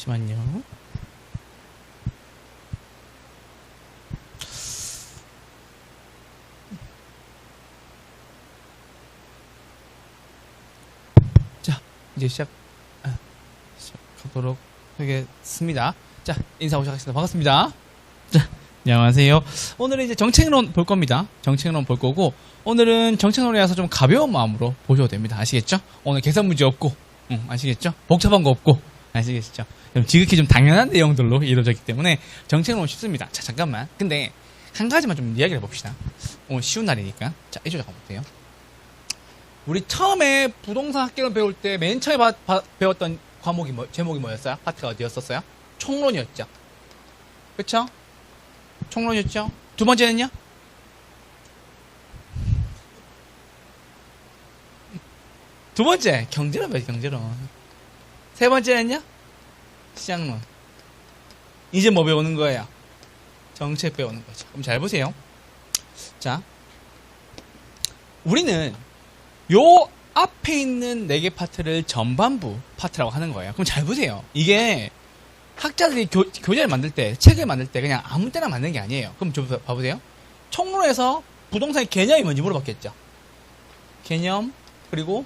잠시만요. 자, 이제 시작하도록 하겠습니다. 자, 인사하고 시작하겠습니다. 반갑습니다. 자, 안녕하세요. 오늘은 이제 정책론 볼 겁니다. 정책론 볼 거고, 오늘은 정책론이라서 좀 가벼운 마음으로 보셔도 됩니다. 아시겠죠? 오늘 계산 문제 없고, 아시겠죠? 복잡한 거 없고, 아시겠죠? 지극히 좀 당연한 내용들로 이루어졌기 때문에 정책론 쉽습니다. 자, 잠깐만. 근데 한 가지만 좀 이야기를 해봅시다. 오늘 쉬운 날이니까. 자, 이쪽 잠깐 보세요. 우리 처음에 부동산 학개론 배울 때 맨 처음에 배웠던 과목이 제목이 뭐였어요? 파트가 어디였었어요? 총론이었죠. 그쵸? 총론이었죠. 두 번째는요? 두 번째 경제론 배웠죠. 경제론. 세 번째는요? 시장론. 이제 뭐 배우는 거예요? 정책 배우는 거죠. 그럼 잘 보세요. 자, 우리는 요 앞에 있는 4개 파트를 전반부 파트라고 하는 거예요. 그럼 잘 보세요. 이게 학자들이 교재를 만들 때, 책을 만들 때 그냥 아무 때나 만드는 게 아니에요. 그럼 좀 봐보세요. 총론에서 부동산의 개념이 뭔지 물어봤겠죠. 개념, 그리고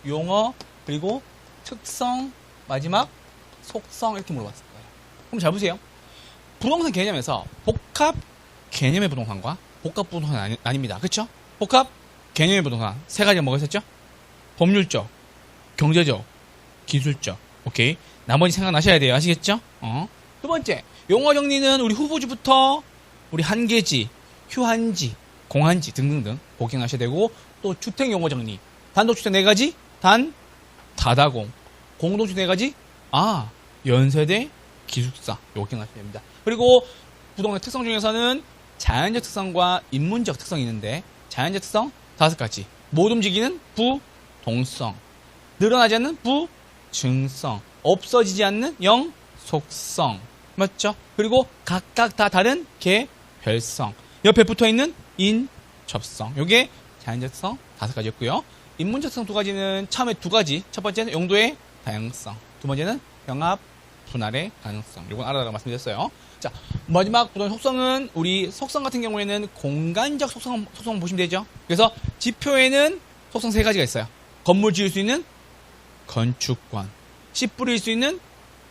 용어, 그리고 특성, 마지막 속성 이렇게 물어봤을 거예요. 그럼 잘 보세요. 부동산 개념에서 복합 개념의 부동산과 복합 부동산 아닙니다. 그렇죠? 복합 개념의 부동산 세 가지가 뭐가 있었죠? 법률적, 경제적, 기술적. 오케이. 나머지 생각나셔야 돼요. 아시겠죠? 두 번째, 용어 정리는 우리 후보지부터 우리 한계지, 휴한지, 공한지 등등등 복행하셔야 되고, 또 주택 용어 정리. 단독주택 4가지, 다다공. 공동주택 4가지, 연세대, 기숙사. 요거 기억나셔야 됩니다. 그리고 부동산 특성 중에서는 자연적 특성과 인문적 특성이 있는데, 자연적 특성 5가지. 못 움직이는 부동성. 늘어나지 않는 부증성. 없어지지 않는 영속성. 맞죠? 그리고 각각 다 다른 개별성. 옆에 붙어 있는 인접성. 요게 자연적 특성 5가지였고요. 인문적 특성 2가지는 처음에 2가지. 첫 번째는 용도의 다양성. 두 번째는 병합 분할의 가능성. 요건 알아달라고 말씀드렸어요. 자, 마지막 부동산 속성은 우리 속성 같은 경우에는 공간적 속성 보시면 되죠. 그래서 지표에는 속성 3가지가 있어요. 건물 지을 수 있는 건축권, 씨 뿌릴 수 있는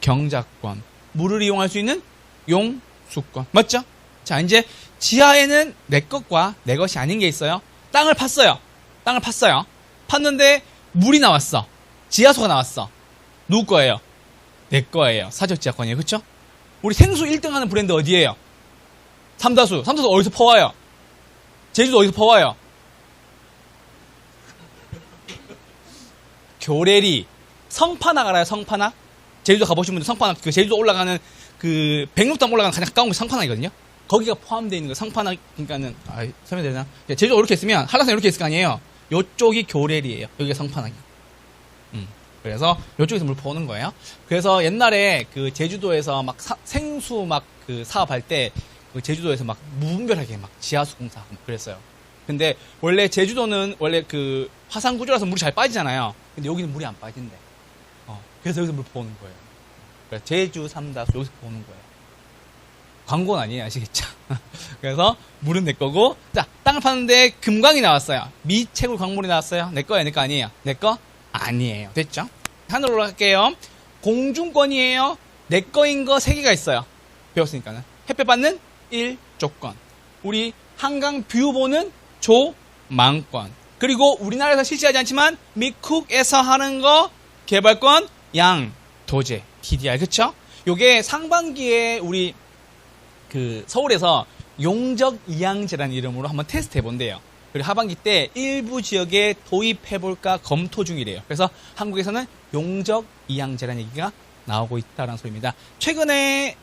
경작권, 물을 이용할 수 있는 용수권. 맞죠? 자, 이제 지하에는 내 것과 내 것이 아닌 게 있어요. 땅을 팠어요. 팠는데 물이 나왔어. 지하수가 나왔어. 누구 거예요? 내 거예요. 사적 지하권이에요. 그쵸? 우리 생수 1등 하는 브랜드 어디예요? 삼다수. 삼다수 어디서 퍼와요? 제주도 어디서 퍼와요? 교래리. 성판악 알아요? 성판악? 제주도 가보신 분들 성판악, 그 제주도 올라가는 그 백록담 올라가는 가장 가까운 곳이 성판악이거든요? 거기가 포함되어 있는 거 성판악, 그러니까는, 설명되나? 제주도 이렇게 있으면, 한라산 이렇게 있을 거 아니에요? 요쪽이 교래리예요. 여기가 성판악이에요. 그래서 요쪽에서 물 퍼오는 거예요. 그래서 옛날에 그 제주도에서 막 생수 막 그 사업할 때 그 제주도에서 막 무분별하게 막 지하수 공사 막 그랬어요. 근데 원래 제주도는 원래 그 화산 구조라서 물이 잘 빠지잖아요. 근데 여기는 물이 안 빠진대. 그래서 여기서 물 퍼오는 거예요. 그래서 제주 삼다수 여기서 퍼오는 거예요. 광고는 아니에요. 아시겠죠? 그래서 물은 내 거고, 자, 땅을 파는데 금광이 나왔어요. 미채굴 광물이 나왔어요. 내 거예요? 내 거 아니에요? 내 거? 아니에요. 됐죠? 하늘로 올라갈게요. 공중권이에요. 내 거인 거 3개가 있어요. 배웠으니까는. 햇볕 받는 1조권. 우리 한강 뷰 보는 조망권. 그리고 우리나라에서 실시하지 않지만 미국에서 하는 거 개발권 양도제 TDR. 그쵸? 요게 상반기에 우리 그 서울에서 용적 이양제라는 이름으로 한번 테스트 해본대요. 그리고 하반기 때 일부 지역에 도입해볼까 검토 중이래요. 그래서 한국에서는 용적 이양제라는 얘기가 나오고 있다는 소리입니다. 최근에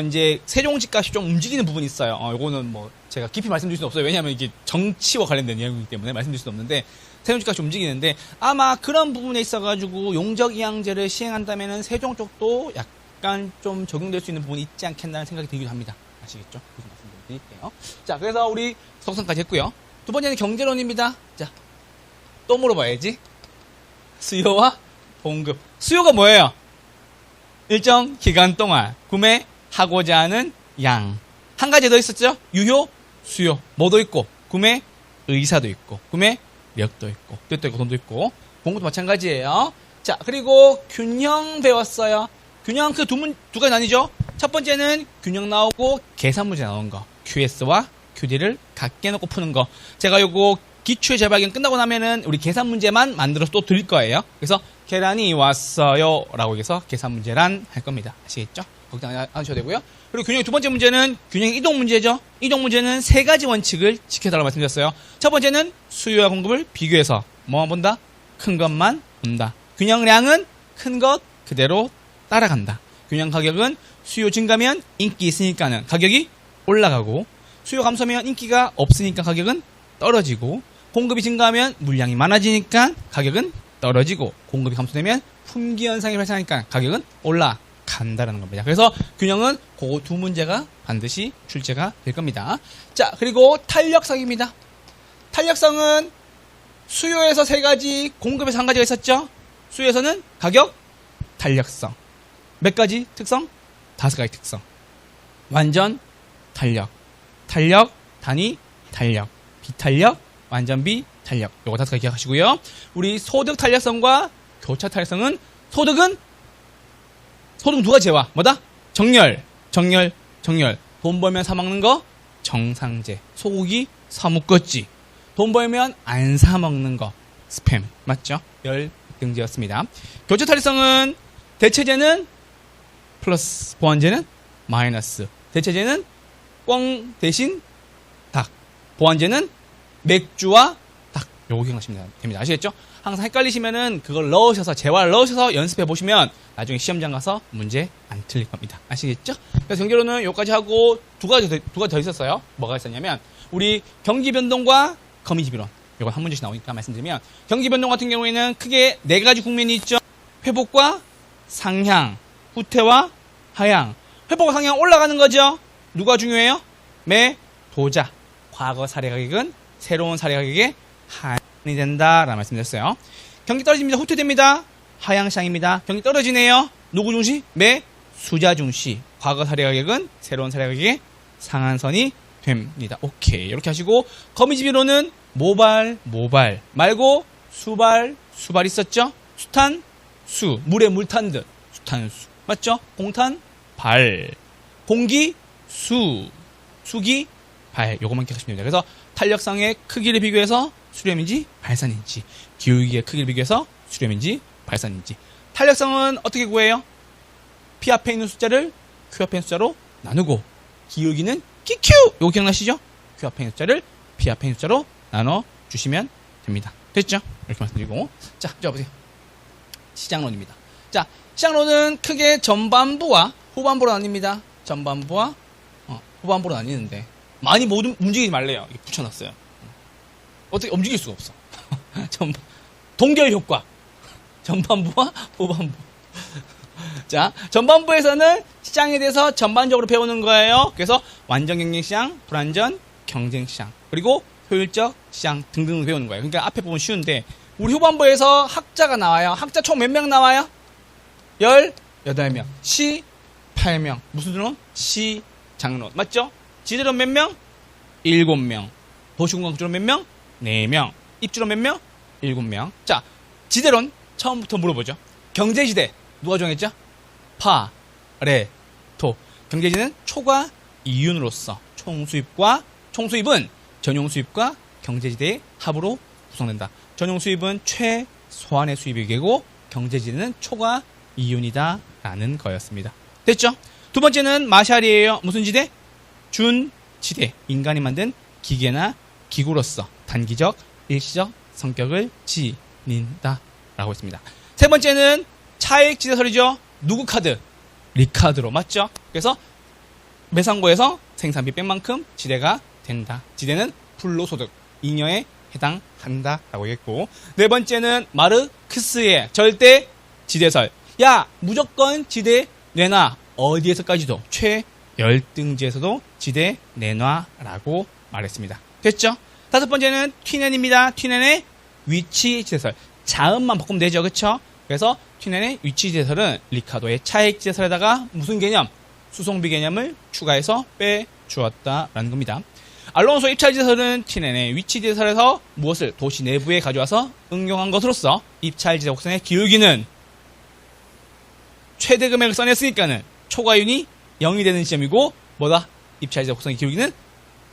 이제 세종 집값이 좀 움직이는 부분이 있어요. 요거는 뭐 제가 깊이 말씀드릴 수는 없어요. 왜냐하면 이게 정치와 관련된 내용이기 때문에 말씀드릴 수는 없는데, 세종 집값이 움직이는데 아마 그런 부분에 있어가지고 용적 이양제를 시행한다면은 세종 쪽도 약간 좀 적용될 수 있는 부분이 있지 않겠나는 생각이 들기도 합니다. 아시겠죠? 그래서 말씀드릴게요. 자, 그래서 우리 속성까지 했고요. 두 번째는 경제론입니다. 자, 또 물어봐야지. 수요와 공급. 수요가 뭐예요? 일정 기간 동안 구매하고자 하는 양. 한 가지 더 있었죠? 유효, 수요. 뭐도 있고, 구매 의사도 있고, 구매력도 있고, 뜻도 있고, 돈도 있고, 공부도 마찬가지예요. 자, 그리고 균형 배웠어요. 균형 그 두 가지 나뉘죠? 첫 번째는 균형 나오고 계산 문제 나온 거. QS와 QD를 같게 놓고 푸는 거. 제가 요거 기초의 재발견 끝나고 나면은 우리 계산 문제만 만들어서 또 드릴 거예요. 그래서 계란이 왔어요 라고 해서 계산 문제란 할 겁니다. 아시겠죠? 걱정 안 하셔도 되고요. 그리고 균형의 두 번째 문제는 균형 이동 문제죠. 이동 문제는 세 가지 원칙을 지켜달라고 말씀드렸어요. 첫 번째는 수요와 공급을 비교해서 뭐만 본다? 큰 것만 본다. 균형량은 큰 것 그대로 따라간다. 균형 가격은 수요 증가면 인기 있으니까는 가격이 올라가고, 수요 감소면 인기가 없으니까 가격은 떨어지고, 공급이 증가하면 물량이 많아지니까 가격은 떨어지고, 공급이 감소되면 품귀 현상이 발생하니까 가격은 올라간다라는 겁니다. 그래서 균형은 그 두 문제가 반드시 출제가 될 겁니다. 자, 그리고 탄력성입니다. 탄력성은 수요에서 세 가지, 공급에서 한 가지가 있었죠. 수요에서는 가격, 탄력성. 몇 가지 특성? 5가지 특성. 완전 탄력, 탄력, 단위 탄력, 비탄력, 완전 비탄력. 요거 5가지 기억하시고요. 우리 소득 탄력성과 교차 탄력성은 소득은 두 가지와 뭐다? 정렬. 돈 벌면 사 먹는 거 정상제. 소고기 사먹겠지. 돈 벌면 안 사 먹는 거 스팸. 맞죠? 열등제였습니다. 교차 탄력성은 대체제는 플러스, 보완제는 마이너스. 대체제는 꽝 대신 닭. 보완제는 맥주와 닭. 요거 기억하시면 됩니다. 아시겠죠? 항상 헷갈리시면은 그걸 넣으셔서, 재활 넣으셔서 연습해 보시면 나중에 시험장 가서 문제 안 틀릴 겁니다. 아시겠죠? 그래서 경제로는 요까지 하고 두 가지 더 있었어요. 뭐가 있었냐면, 우리 경기 변동과 거미집 이론. 요건 한 문제씩 나오니까 말씀드리면, 경기 변동 같은 경우에는 크게 네 가지 국면이 있죠. 회복과 상향, 후퇴와 하향. 회복과 상향 올라가는 거죠. 누가 중요해요? 매도자. 과거 사례 가격은 새로운 사례 가격에 한이 된다라는 말씀드렸어요. 경기 떨어집니다. 후퇴됩니다. 하향시장입니다. 경기 떨어지네요. 누구 중시? 매수자 중시. 과거 사례 가격은 새로운 사례 가격에 상한선이 됩니다. 오케이. 이렇게 하시고, 거미집이로는 모발 말고 수발 있었죠? 수탄, 수. 물에 물 탄 듯. 수탄수. 맞죠? 공탄, 발. 공기, 수. 수기, 발. 요것만 기억하시면 됩니다. 그래서 탄력성의 크기를 비교해서 수렴인지 발산인지, 기울기의 크기를 비교해서 수렴인지 발산인지. 탄력성은 어떻게 구해요? P 앞에 있는 숫자를 Q 앞에 있는 숫자로 나누고, 기울기는 QQ! 요거 기억나시죠? Q 앞에 있는 숫자를 P 앞에 있는 숫자로 나눠주시면 됩니다. 됐죠? 이렇게 말씀드리고. 자, 자, 보세요. 시장론입니다. 자, 시장론은 크게 전반부와 후반부로 나뉩니다. 전반부와 후반부로 나뉘는데, 많이 모두 움직이지 말래요. 이렇게 붙여놨어요. 어떻게 움직일 수가 없어. 동결 효과. 전반부와 후반부. 자, 전반부에서는 시장에 대해서 전반적으로 배우는 거예요. 그래서 완전 경쟁시장, 불완전 경쟁시장, 그리고 효율적 시장 등등 배우는 거예요. 그러니까 앞에 보면 쉬운데, 우리 후반부에서 학자가 나와요. 학자 총 몇 명 나와요? 18명. 시 8명. 무슨 드론? 시 장론. 맞죠? 지드론 몇 명? 7명. 도시공학주론 몇 명? 4명. 입주론 몇 명? 7명. 자, 지대론 처음부터 물어보죠. 경제지대 누가 정했죠? 파, 레, 토. 경제지대는 초과 이윤으로서 총수입은 전용수입과 경제지대의 합으로 구성된다. 전용수입은 최소한의 수입이고, 경제지대는 초과 이윤이다 라는 거였습니다. 됐죠? 두 번째는 마샬이에요. 무슨 지대? 준지대. 인간이 만든 기계나 기구로서 단기적, 일시적 성격을 지닌다 라고 했습니다. 세 번째는 차익 지대설이죠. 누구 카드? 리카드로. 맞죠? 그래서 매상고에서 생산비 뺀 만큼 지대가 된다. 지대는 불로소득, 잉여에 해당한다 라고 했고, 네 번째는 마르크스의 절대 지대설. 야, 무조건 지대 내놔. 어디에서까지도, 최열등지에서도 지대 내놔라고 말했습니다. 됐죠? 다섯 번째는 튀넨입니다. 튀넨의 위치 지대설. 자음만 바꾸면 되죠. 그쵸? 그래서 티넨의 위치지대설은 리카도의 차액지대설에다가 무슨 개념? 수송비 개념을 추가해서 빼주었다라는 겁니다. 알론소 입찰지대설은 티넨의 위치지대설에서 무엇을 도시 내부에 가져와서 응용한 것으로서 입찰지대 곡선의 기울기는 최대 금액을 써냈으니까는 초과윤이 0이 되는 지점이고 뭐다? 입찰지대 곡선의 기울기는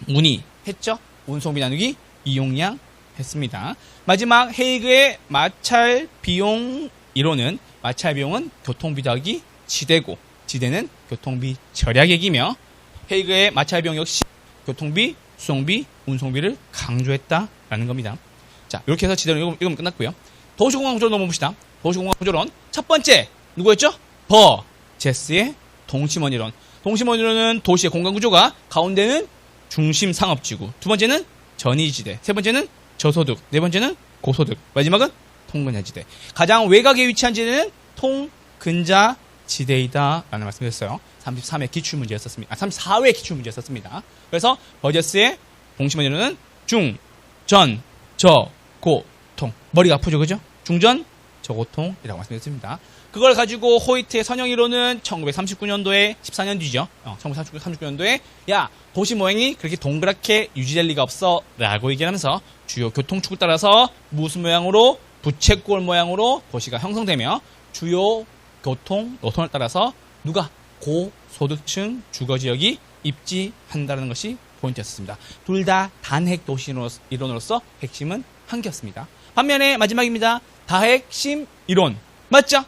운이 했죠? 운송비 나누기 이용량 했습니다. 마지막 헤이그의 마찰 비용 이론은 마찰 비용은 교통비 더하기 지대고 지대는 교통비 절약액이며 헤이그의 마찰 비용 역시 교통비, 수송비, 운송비를 강조했다라는 겁니다. 자, 이렇게 해서 지대로 읽으면 끝났고요. 도시공간 구조로 넘어봅시다. 도시공간 구조론 첫 번째 누구였죠? 버제스의 동심원 이론. 동심원 이론은 도시의 공간 구조가 가운데는 중심 상업지구, 두 번째는 전이지대, 세 번째는 저소득, 네 번째는 고소득, 마지막은 통근자지대. 가장 외곽에 위치한 지대는 통근자지대이다 라는 말씀드렸어요. 33회 기출문제였었습니다. 34회 기출문제였었습니다. 그래서 버제스의 동심원 이론은 중, 전, 저, 고, 통. 머리가 아프죠, 그죠? 중전, 저고통이라고 말씀드렸습니다. 그걸 가지고 호이트의 선형 이론은 1939년도에 14년 뒤죠. 1939년도에 야, 도시 모양이 그렇게 동그랗게 유지될 리가 없어 라고 얘기하면서 주요 교통축을 따라서 무슨 모양으로 부채꼴 모양으로 도시가 형성되며 주요 교통 노선을 따라서 누가 고소득층 주거지역이 입지한다는 것이 포인트였습니다. 둘 다 단핵 도시 이론으로서 핵심은 한 개였습니다. 반면에 마지막입니다. 다핵심 이론 맞죠?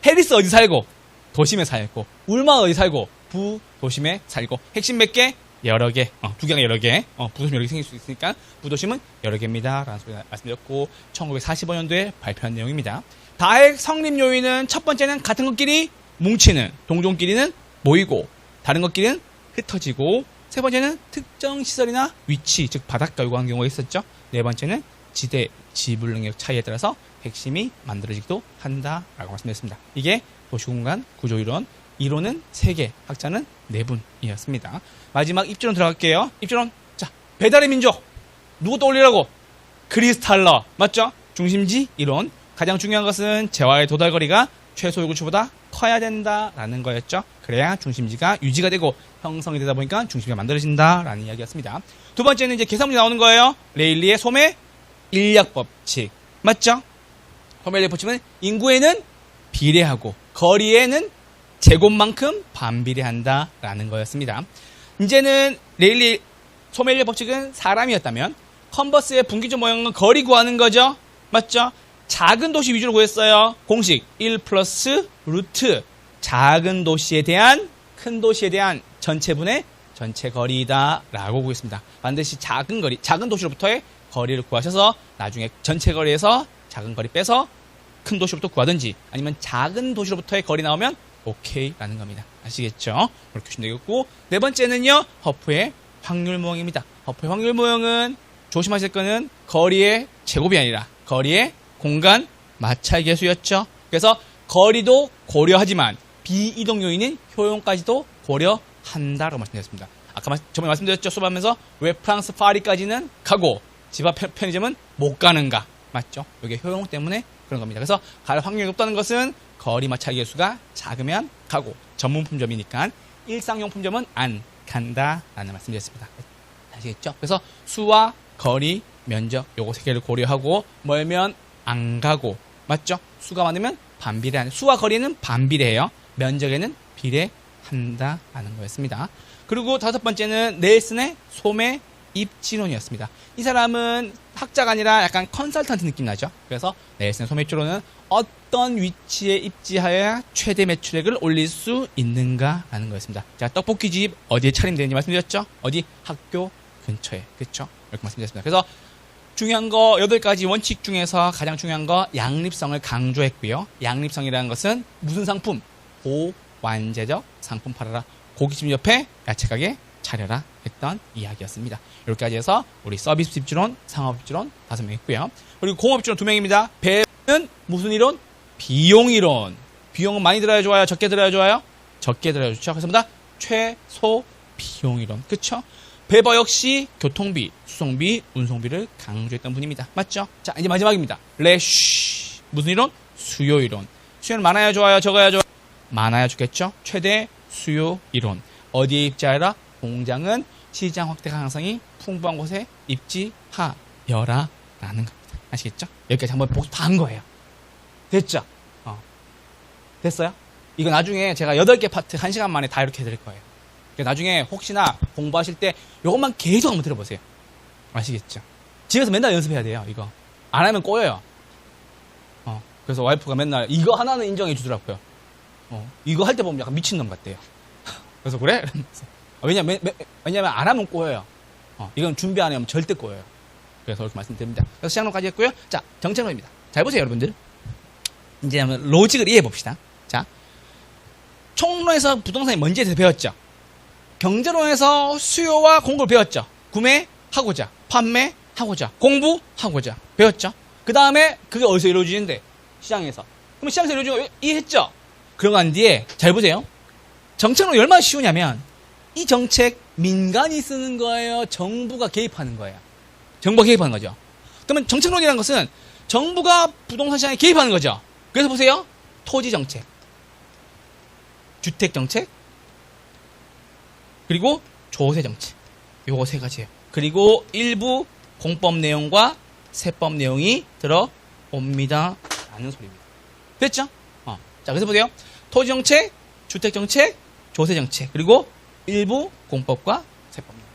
해리스 어디 살고? 도심에 살고. 울마 어디 살고? 부도심에 살고. 핵심 몇 개? 여러 개. 두 개가 여러 개. 부도심 여러 개 생길 수 있으니까 부도심은 여러 개입니다. 라는 소리 말씀드렸고 1945년도에 발표한 내용입니다. 다핵 성립 요인은 첫 번째는 같은 것끼리 뭉치는, 동종끼리는 모이고 다른 것끼리는 흩어지고 세 번째는 특정 시설이나 위치, 즉 바닷가 요구한 경우가 있었죠. 네 번째는 지대, 지불 능력 차이에 따라서 핵심이 만들어지기도 한다라고 말씀드렸습니다. 이게 도시공간 구조이론, 이론은 3개, 학자는 4분이었습니다. 마지막 입지론 들어갈게요. 입지론, 자, 배달의 민족 누구 떠올리라고? 크리스탈러 맞죠? 중심지 이론, 가장 중요한 것은 재화의 도달거리가 최소 요구치보다 커야 된다라는 거였죠. 그래야 중심지가 유지가 되고 형성이 되다 보니까 중심지가 만들어진다라는 이야기였습니다. 두 번째는 이제 계산문제 나오는 거예요. 레일리의 소매 인력 법칙 맞죠? 소매 인력 법칙은 인구에는 비례하고 거리에는 제곱만큼 반비례한다라는 거였습니다. 이제는 레일리 소매 인력 법칙은 사람이었다면 컨버스의 분기점 모형은 거리 구하는 거죠. 맞죠? 작은 도시 위주로 구했어요. 공식 1 플러스 루트 작은 도시에 대한 큰 도시에 대한 전체분의 전체 거리다 라고 구했습니다. 반드시 작은 거리, 작은 도시로부터의 거리를 구하셔서 나중에 전체 거리에서 작은 거리 빼서 큰 도시로부터 구하든지 아니면 작은 도시로부터의 거리 나오면 오케이 라는 겁니다. 아시겠죠? 그렇게 보시면 되겠고 네 번째는요. 허프의 확률 모형입니다. 허프의 확률 모형은 조심하실 거는 거리의 제곱이 아니라 거리의 공간 마찰 계수였죠. 그래서 거리도 고려하지만 비이동 요인인 효용까지도 고려한다라고 말씀드렸습니다. 아까 저번에 말씀드렸죠. 수업하면서 왜 프랑스 파리까지는 가고 집 앞 편의점은 못 가는가. 맞죠? 이게 효용 때문에 그런 겁니다. 그래서 갈 확률이 높다는 것은 거리 마찰 계수가 작으면 가고 전문 품점이니까 일상용 품점은 안 간다라는 말씀드렸습니다. 아시겠죠? 그래서 수와 거리, 면적 요거 3개를 고려하고 멀면 안 가고 맞죠? 수가 많으면 반비례하는 수와 거리는 반비례해요. 면적에는 비례한다라는 거였습니다. 그리고 다섯 번째는 넬슨의 소매 입지론이었습니다. 이 사람은 학자가 아니라 약간 컨설턴트 느낌 나죠. 그래서 넬슨의 소매 입지론은 어떤 위치에 입지하여야 최대 매출액을 올릴 수 있는가라는 거였습니다. 자, 떡볶이집 어디에 차림되는지 말씀드렸죠? 어디? 학교 근처에. 그렇죠? 이렇게 말씀드렸습니다. 그래서 중요한 거 8가지 원칙 중에서 가장 중요한 거 양립성을 강조했고요. 양립성이라는 것은 무슨 상품? 고완제적 상품 팔아라. 고깃집 옆에 야채가게 차려라 했던 이야기였습니다. 이렇게까지 해서 우리 서비스 입지론, 상업 입지론 5명 있고요. 그리고 공업 입지론 2명입니다. 배는 무슨 이론? 비용 이론. 비용은 많이 들어야 좋아요? 적게 들어야 좋아요? 적게 들어야 좋죠. 그래서 뭐다? 최소 비용 이론. 그쵸? 배버 역시 교통비, 수송비, 운송비를 강조했던 분입니다. 맞죠? 자, 이제 마지막입니다. 레쉬. 무슨 이론? 수요 이론. 수요는 많아야 좋아요, 적어야 좋아요? 많아야 좋겠죠? 최대 수요 이론. 어디에 입지하여라? 공장은 시장 확대 가능성이 풍부한 곳에 입지하여라 라는 겁니다. 아시겠죠? 여기까지 한번 다 한 거예요. 됐죠? 됐어요? 이거 나중에 제가 8개 파트 1시간 만에 다 이렇게 해드릴 거예요. 그러니까 나중에 혹시나 공부하실 때 이것만 계속 한번 들어보세요. 아시겠죠? 집에서 맨날 연습해야 돼요, 이거. 안 하면 꼬여요. 그래서 와이프가 맨날 이거 하나는 인정해 주더라고요. 이거 할 때 보면 약간 미친놈 같대요. 그래서 그래? 왜냐면 안 하면 꼬여요. 이건 준비 안 하면 절대 꼬여요. 그래서 이렇게 말씀드립니다. 그래서 시작론까지 했고요. 자, 정책론입니다. 잘 보세요, 여러분들. 이제 한번 로직을 이해해 봅시다. 자, 총론에서 부동산이 뭔지에 대해서 배웠죠. 경제론에서 수요와 공급을 배웠죠. 구매하고자, 판매하고자, 공부하고자 배웠죠. 그 다음에 그게 어디서 이루어지는데? 시장에서. 그럼 시장에서 이루어지는 거 이해했죠? 그러고 난 뒤에 잘 보세요. 정책론이 얼마나 쉬우냐면 이 정책 민간이 쓰는 거예요? 정부가 개입하는 거예요? 정부가 개입하는 거죠. 그러면 정책론이라는 것은 정부가 부동산 시장에 개입하는 거죠. 그래서 보세요. 토지 정책, 주택 정책, 그리고 조세 정책. 요거 세 가지예요. 그리고 일부 공법 내용과 세법 내용이 들어옵니다. 라는 소리입니다. 됐죠? 자, 그래서 보세요. 토지 정책, 주택 정책, 조세 정책, 그리고 일부 공법과 세법 내용.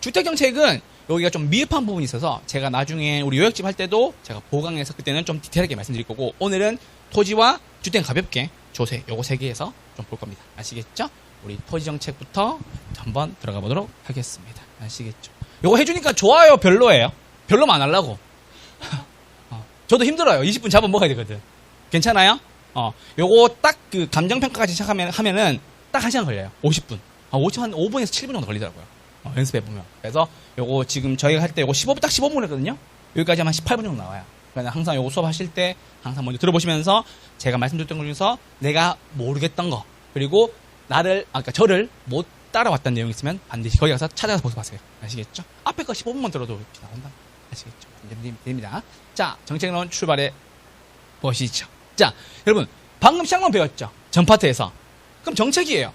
주택 정책은 여기가 좀 미흡한 부분이 있어서 제가 나중에 우리 요약집 할 때도 제가 보강해서 그때는 좀 디테일하게 말씀드릴 거고, 오늘은 토지와 주택 가볍게 조세 요거 세 개에서 좀 볼 겁니다. 아시겠죠? 우리 토지 정책부터 한번 들어가 보도록 하겠습니다. 아시겠죠? 요거 해주니까 좋아요, 별로예요? 별로만 안 하려고. 저도 힘들어요. 20분 잡아 먹어야 되거든. 괜찮아요? 요거 딱 그 감정평가까지 시작하면은 딱 1시간 걸려요. 50분. 50분, 한 5분에서 7분 정도 걸리더라고요. 연습해보면. 그래서 요거 지금 저희가 할 때 요거 15분, 딱 15분 했거든요? 여기까지 하면 18분 정도 나와요. 그러니까 항상 요거 수업하실 때 항상 먼저 들어보시면서 제가 말씀드렸던 것 중에서 내가 모르겠던 거, 그리고 그러니까 저를 못 따라왔던 내용이 있으면 반드시 거기 가서 찾아가서 복습하세요. 아시겠죠? 앞에 거 15분만 들어도 이렇게 나온다. 아시겠죠? 됩니다. 자, 정책론 출발해 보시죠. 자, 여러분, 방금 시장론 배웠죠? 전 파트에서. 그럼 정책이에요.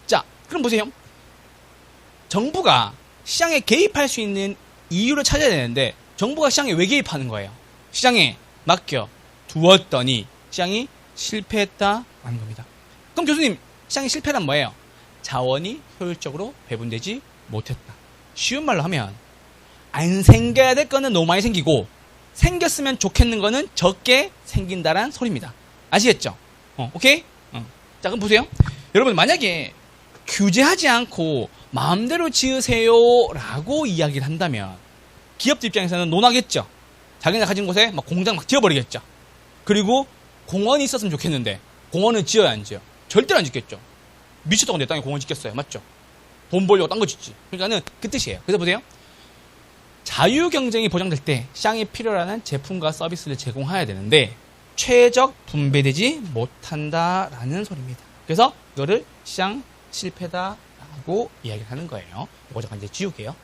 자, 그럼 보세요. 정부가 시장에 개입할 수 있는 이유를 찾아야 되는데, 정부가 시장에 왜 개입하는 거예요? 시장에 맡겨 두었더니 시장이 실패했다라는 겁니다. 그럼 교수님, 시장이 실패란 뭐예요? 자원이 효율적으로 배분되지 못했다. 쉬운 말로 하면 안 생겨야 될 거는 너무 많이 생기고 생겼으면 좋겠는 거는 적게 생긴다란 소리입니다. 아시겠죠? 오케이? 자, 그럼 보세요. 여러분, 만약에 규제하지 않고 마음대로 지으세요 라고 이야기를 한다면 기업들 입장에서는 논하겠죠. 자기네 가진 곳에 막 공장 막 지어버리겠죠. 그리고 공원이 있었으면 좋겠는데 공원은 지어야 안 지어? 절대로 안 짓겠죠. 미쳤다고 내 땅에 공원 짓겠어요. 맞죠? 돈 벌려고 딴 거 짓지. 그러니까는 그 뜻이에요. 그래서 보세요. 자유 경쟁이 보장될 때 시장에 필요한 제품과 서비스를 제공해야 되는데 최적 분배되지 못한다라는 소리입니다. 그래서 이거를 시장 실패다라고 이야기를 하는 거예요. 이거 잠깐 이제 지울게요.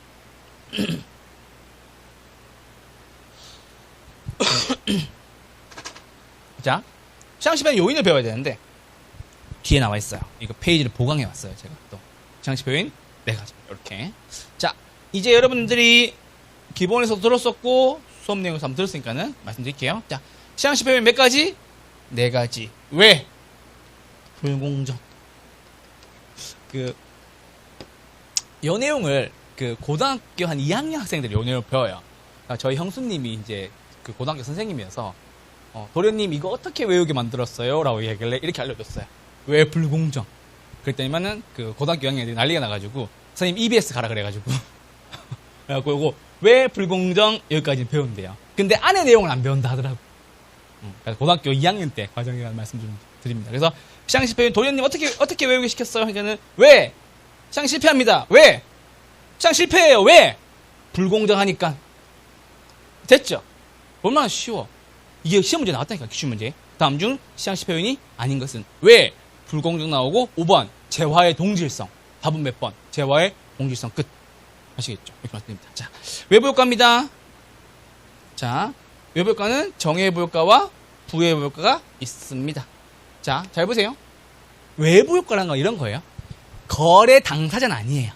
자, 시장 실패의 요인을 배워야 되는데 뒤에 나와 있어요. 이거 페이지를 보강해 왔어요. 제가 또 시장 실패 요인 4가지 이렇게. 자, 이제 여러분들이 기본에서도 들었었고 수업 내용에서 한번 들었으니까는 말씀드릴게요. 자, 시장 실패 요인 몇 가지? 4가지. 왜? 불공정. 요 내용을 고등학교 한 2학년 학생들이 요 내용을 배워요. 그러니까 저희 형수님이 이제 그 고등학교 선생님이어서 도련님 이거 어떻게 외우게 만들었어요? 라고 얘기를 이렇게 알려줬어요. 왜 불공정? 그랬더니만은 그 고등학교 2학년들이 난리가 나가지고 선생님 EBS 가라 그래가지고 그래갖고 요거 왜 불공정 여기까지 배운대요. 근데 안에 내용을 안 배운다 하더라고. 그래서 고등학교 2학년 때 과정이라는 말씀 좀 드립니다. 그래서 시장 실패 도련님 어떻게 외우게 시켰어요? 그러니까는 왜? 시장 실패합니다. 왜? 시장 실패해요. 왜? 불공정하니까. 됐죠? 얼마나 쉬워. 이게 시험 문제 나왔다니까, 기출 문제. 다음 중 시장 실패 요인이 아닌 것은 왜? 불공정 나오고 5번 재화의 동질성. 답은 몇 번? 재화의 동질성 끝. 아시겠죠? 이렇게 말씀드립니다. 자, 외부효과입니다. 자, 외부효과는 정외부효과와 부외부효과가 있습니다. 자, 잘 보세요. 외부 효과라는 건 이런 거예요. 거래 당사자는 아니에요.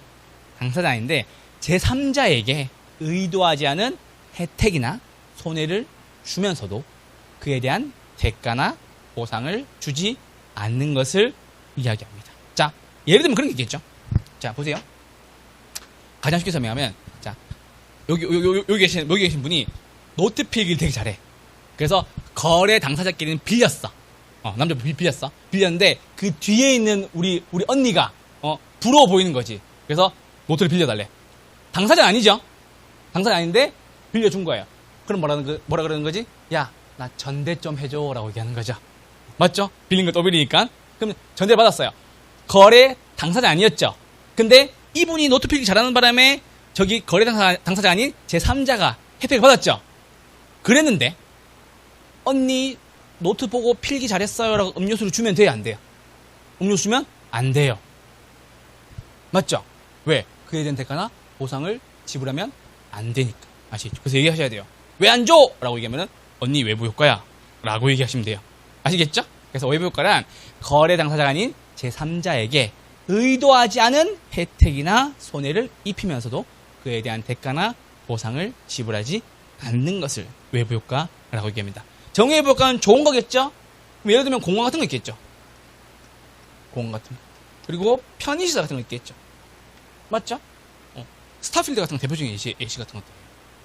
당사자 아닌데 제3자에게 의도하지 않은 혜택이나 손해를 주면서도 그에 대한 대가나 보상을 주지 않는 것을 이야기합니다. 자, 예를 들면 그런 게 있겠죠. 자, 보세요. 가장 쉽게 설명하면, 자, 여기 계신 분이 노트 필기를 되게 잘해. 그래서 거래 당사자끼리는 빌렸어. 남자 빌렸어. 빌렸는데 그 뒤에 있는 우리 언니가 부러워 보이는 거지. 그래서 노트를 빌려달래. 당사자는 아니죠. 당사자 아닌데 빌려준 거예요. 그럼 뭐라 그러는 거지? 야, 나 전대 좀 해줘라고 얘기하는 거죠. 맞죠? 빌린 거 또 빌리니까. 그럼 전대 받았어요. 거래 당사자 아니었죠. 근데 이분이 노트 필기 잘하는 바람에 저기 거래 당사자 아닌 제3자가 혜택을 받았죠. 그랬는데 언니 노트 보고 필기 잘했어요 라고 음료수를 주면 돼요, 안 돼요? 음료수 주면 안 돼요. 맞죠? 왜? 그에 대한 대가나 보상을 지불하면 안 되니까. 아시겠죠? 그래서 얘기하셔야 돼요. 왜 안 줘? 라고 얘기하면은 언니 외부 효과야 라고 얘기하시면 돼요. 아시겠죠? 그래서 외부 효과란 거래 당사자가 아닌 제3자에게 의도하지 않은 혜택이나 손해를 입히면서도 그에 대한 대가나 보상을 지불하지 않는 것을 외부 효과라고 얘기합니다. 정외부 효과는 좋은 거겠죠? 예를 들면 공원 같은 거 있겠죠? 공원 같은 거. 그리고 편의시설 같은 거 있겠죠? 맞죠? 스타필드 같은 거 대표적인 예시 같은 것들.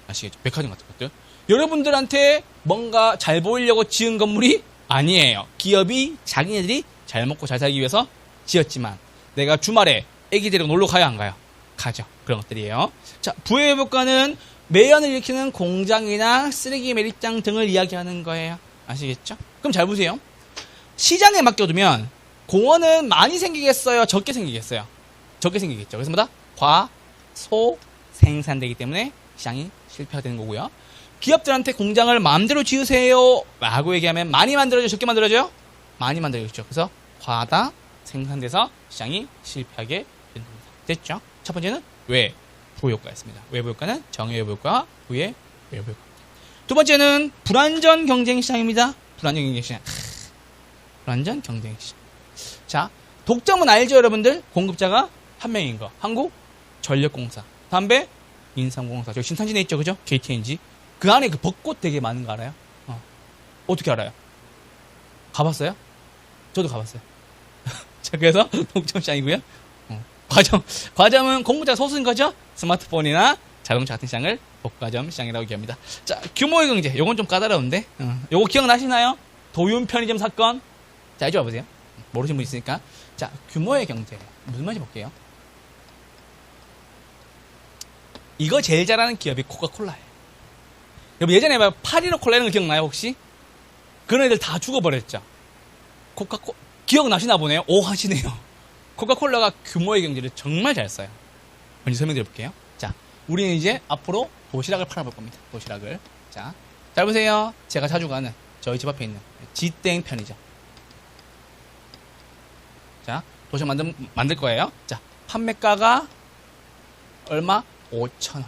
아시겠죠? 백화점 같은 것들. 여러분들한테 뭔가 잘 보이려고 지은 건물이 아니에요. 기업이 자기네들이 잘 먹고 잘 살기 위해서 지었지만 내가 주말에 애기 데리고 놀러 가야 안 가요? 가죠. 그런 것들이에요. 자, 부외부 효과는 매연을 일으키는 공장이나 쓰레기 매립장 등을 이야기하는 거예요. 아시겠죠? 그럼 잘 보세요. 시장에 맡겨두면 공원은 많이 생기겠어요? 적게 생기겠어요? 적게 생기겠죠. 그래서 뭐다? 과소 생산되기 때문에 시장이 실패가 되는 거고요. 기업들한테 공장을 마음대로 지으세요 라고 얘기하면 많이 만들어져요? 적게 만들어져요? 많이 만들어지죠. 그래서 과다 생산돼서 시장이 실패하게 되는 겁니다. 됐죠? 첫 번째는 외부 효과였습니다. 외부 효과는 정의 외부 효과, 부의 외부 효과. 두 번째는 불완전 경쟁 시장입니다. 불완전 경쟁 시장. 불완전 경쟁 시장. 자, 독점은 알죠, 여러분들? 공급자가 한 명인 거. 한국전력공사, 담배, 인삼공사. 저기 신산진에 있죠, 그죠? KTNG. 그 안에 그 벚꽃 되게 많은 거 알아요? 어떻게 알아요? 가봤어요? 저도 가봤어요. 자, 그래서 독점 시장이고요. 과점은 공급자 소수인 거죠? 스마트폰이나 자동차 같은 시장을 독과점 시장이라고 얘기합니다. 자, 규모의 경제. 요건 좀 까다로운데. 요거 기억나시나요? 도윤 편의점 사건. 자, 이쪽 와보세요. 모르시는 분 있으니까. 자, 규모의 경제. 무슨 말인지 볼게요. 이거 제일 잘하는 기업이 코카콜라예요. 여러분, 예전에 8.15 콜라 이런 거 기억나요, 혹시? 그런 애들 다 죽어버렸죠. 기억나시나 보네요? 오, 하시네요. 코카콜라가 규모의 경제를 정말 잘 써요. 먼저 설명드려 볼게요. 자, 우리는 이제 앞으로 도시락을 팔아볼 겁니다. 도시락을. 자, 잘 보세요. 제가 자주 가는 저희 집 앞에 있는 지땡 편의점. 자, 도시락 만들 거예요. 자, 판매가가 얼마? 5,000원.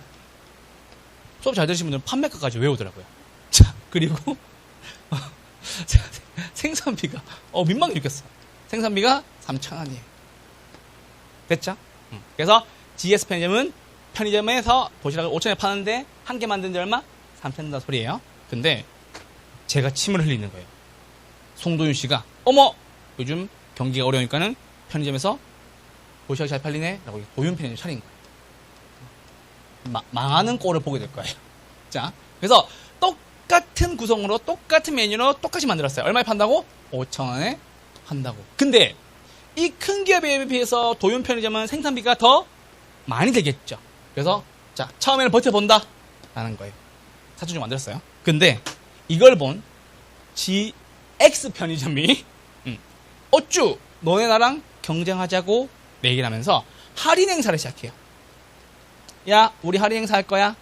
수업 잘 들으신 분들은 판매가까지 외우더라고요. 자, 그리고 자, 생산비가 민망히 느꼈어. 생산비가 3,000원이에요. 됐죠? 그래서 GS 편의점은 편의점에서 도시락을 5,000원에 파는데 한 개 만드는데 얼마? 3,000원 든다 소리예요. 근데 제가 침을 흘리는 거예요. 송도윤 씨가 어머! 요즘 경기가 어려우니까는 편의점에서 도시락이 잘 팔리네? 라고 도윤 편의점 차린 거예요. 망하는 꼴을 보게 될 거예요. 자, 그래서 똑같은 구성으로 똑같은 메뉴로 똑같이 만들었어요. 얼마에 판다고? 5,000원에 판다고. 근데 이 큰 기업에 비해서 도윤 편의점은 생산비가 더 많이 들겠죠. 그래서 자, 처음에는 버텨본다 라는 거예요. 사주중 만들었어요. 근데 이걸 본 GX 편의점이 어쭈 너네 나랑 경쟁하자고 얘기를 하면서 할인 행사를 시작해요. 야, 우리 할인 행사 할 거야.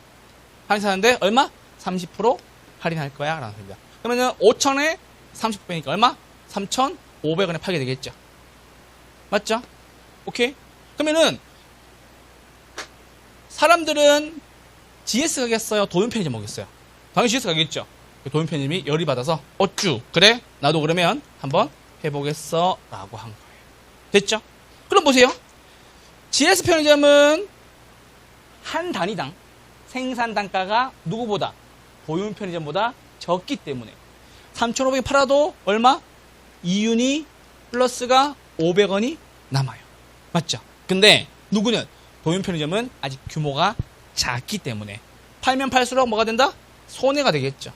할인 행사하는데 얼마? 30% 할인할 거야 라는 소리입니다. 그러면은 5,000원에 30%니까 얼마? 3,500원에 팔게 되겠죠. 맞죠? 오케이? 그러면은 사람들은 GS 가겠어요? 도윤 편의점 오겠어요? 당연히 GS 가겠죠. 도윤 편의점이 열이 받아서 어쭈 그래? 나도 그러면 한번 해보겠어 라고 한 거예요. 됐죠? 그럼 보세요. GS 편의점은 한 단위당 생산 단가가 누구보다 보유인 편의점보다 적기 때문에 3,500에 팔아도 얼마? 2유니 플러스가 500원이 남아요. 맞죠? 근데 누구는 보유인 편의점은 아직 규모가 작기 때문에 팔면 팔수록 뭐가 된다? 손해가 되겠죠.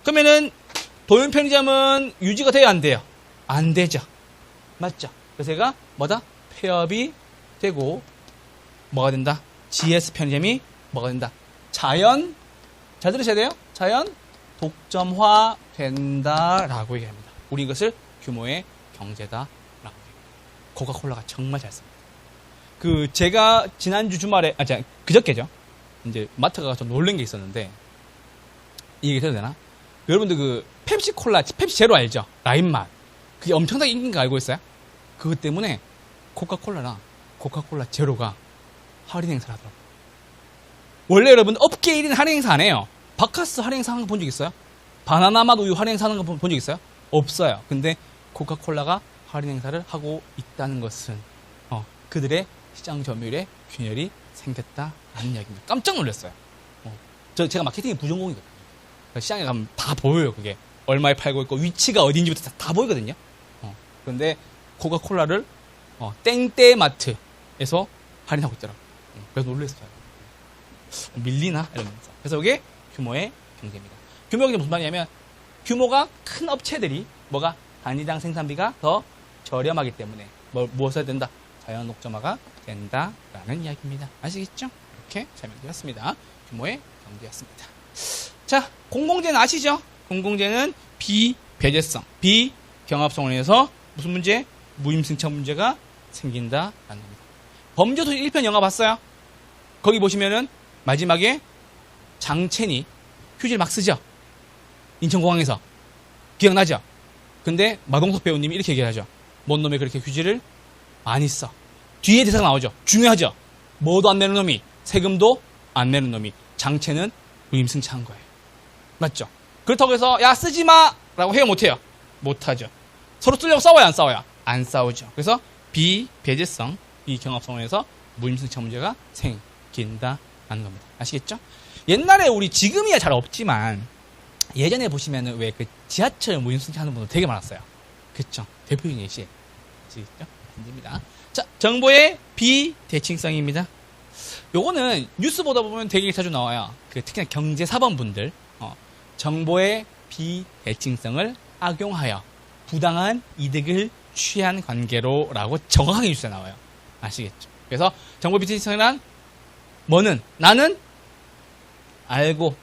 그러면은 보유인 편의점은 유지가 돼야 안 돼요? 안 되죠. 맞죠? 그래서 얘가 뭐다? 폐업이 되고 뭐가 된다? GS 편의점이 뭐가 된다? 자연, 잘 들으셔야 돼요. 자연 독점화 된다라고 얘기합니다. 우리 이것을 규모의 경제다라고 얘기합니다. 코카콜라가 정말 잘 씁니다. 제가 지난주 주말에, 그저께죠. 이제 마트 가서 좀 놀란 게 있었는데, 이 얘기 해도 되나? 여러분들 펩시콜라, 펩시 제로 알죠? 라임 맛. 그게 엄청나게 인기인 거 알고 있어요? 그것 때문에 코카콜라랑 코카콜라 제로가 할인 행사를 하더라고요. 원래 여러분 업계 1인 할인 행사 안 해요. 바카스 할인 행사 하는 거 본 적 있어요? 바나나 맛 우유 할인 행사 하는 거 본 적 있어요? 없어요. 근데 코카콜라가 할인 행사를 하고 있다는 것은 그들의 시장 점유율에 균열이 생겼다라는 이야기입니다. 깜짝 놀랐어요. 제가 마케팅이 부전공이거든요. 시장에 가면 다 보여요. 그게 얼마에 팔고 있고 위치가 어딘지부터 다 보이거든요. 그런데 코카콜라를 땡떼마트에서 할인하고 있더라고요. 그래서 놀랐어요. 밀리나? 이러면서. 그래서 이게 규모의 경제입니다. 규모의 경제 무슨 말이냐면 규모가 큰 업체들이 뭐가 단위당 생산비가 더 저렴하기 때문에 무엇을 해야 된다? 자연 독점화가 된다라는 이야기입니다. 아시겠죠? 이렇게 설명드렸습니다. 규모의 경제였습니다. 자, 공공재는 아시죠? 공공재는 비배제성, 비경합성으로 인해서 무슨 문제? 무임승차 문제가 생긴다라는 겁니다. 범죄도시 1편 영화 봤어요? 거기 보시면은 마지막에 장첸이 휴지를 막 쓰죠? 인천공항에서. 기억나죠? 근데 마동석 배우님이 이렇게 얘기를 하죠. 뭔 놈이 그렇게 휴지를 많이 써. 뒤에 대사가 나오죠. 중요하죠? 뭐도 안 내는 놈이, 세금도 안 내는 놈이, 장첸은 무임승차한 거예요. 맞죠? 그렇다고 해서 야 쓰지 마! 라고 해요? 못해요? 못하죠. 서로 쓰려고 싸워요? 안 싸워요? 안 싸우죠. 그래서 비배제성, 비경합성에서 무임승차 문제가 생긴다라는 겁니다. 아시겠죠? 옛날에 우리 지금이야 잘 없지만 예전에 보시면은 왜 그 지하철 무임승차 하는 분들 되게 많았어요. 그쵸? 대표적인 예시. 아시겠죠? 입니다. 자, 정보의 비대칭성입니다. 요거는 뉴스 보다 보면 되게 자주 나와요. 특히나 경제사범분들 정보의 비대칭성을 악용하여 부당한 이득을 취한 관계로라고 정확하게 뉴스에 나와요. 아시겠죠? 그래서 정보 비대칭성이란 뭐는 나는 알고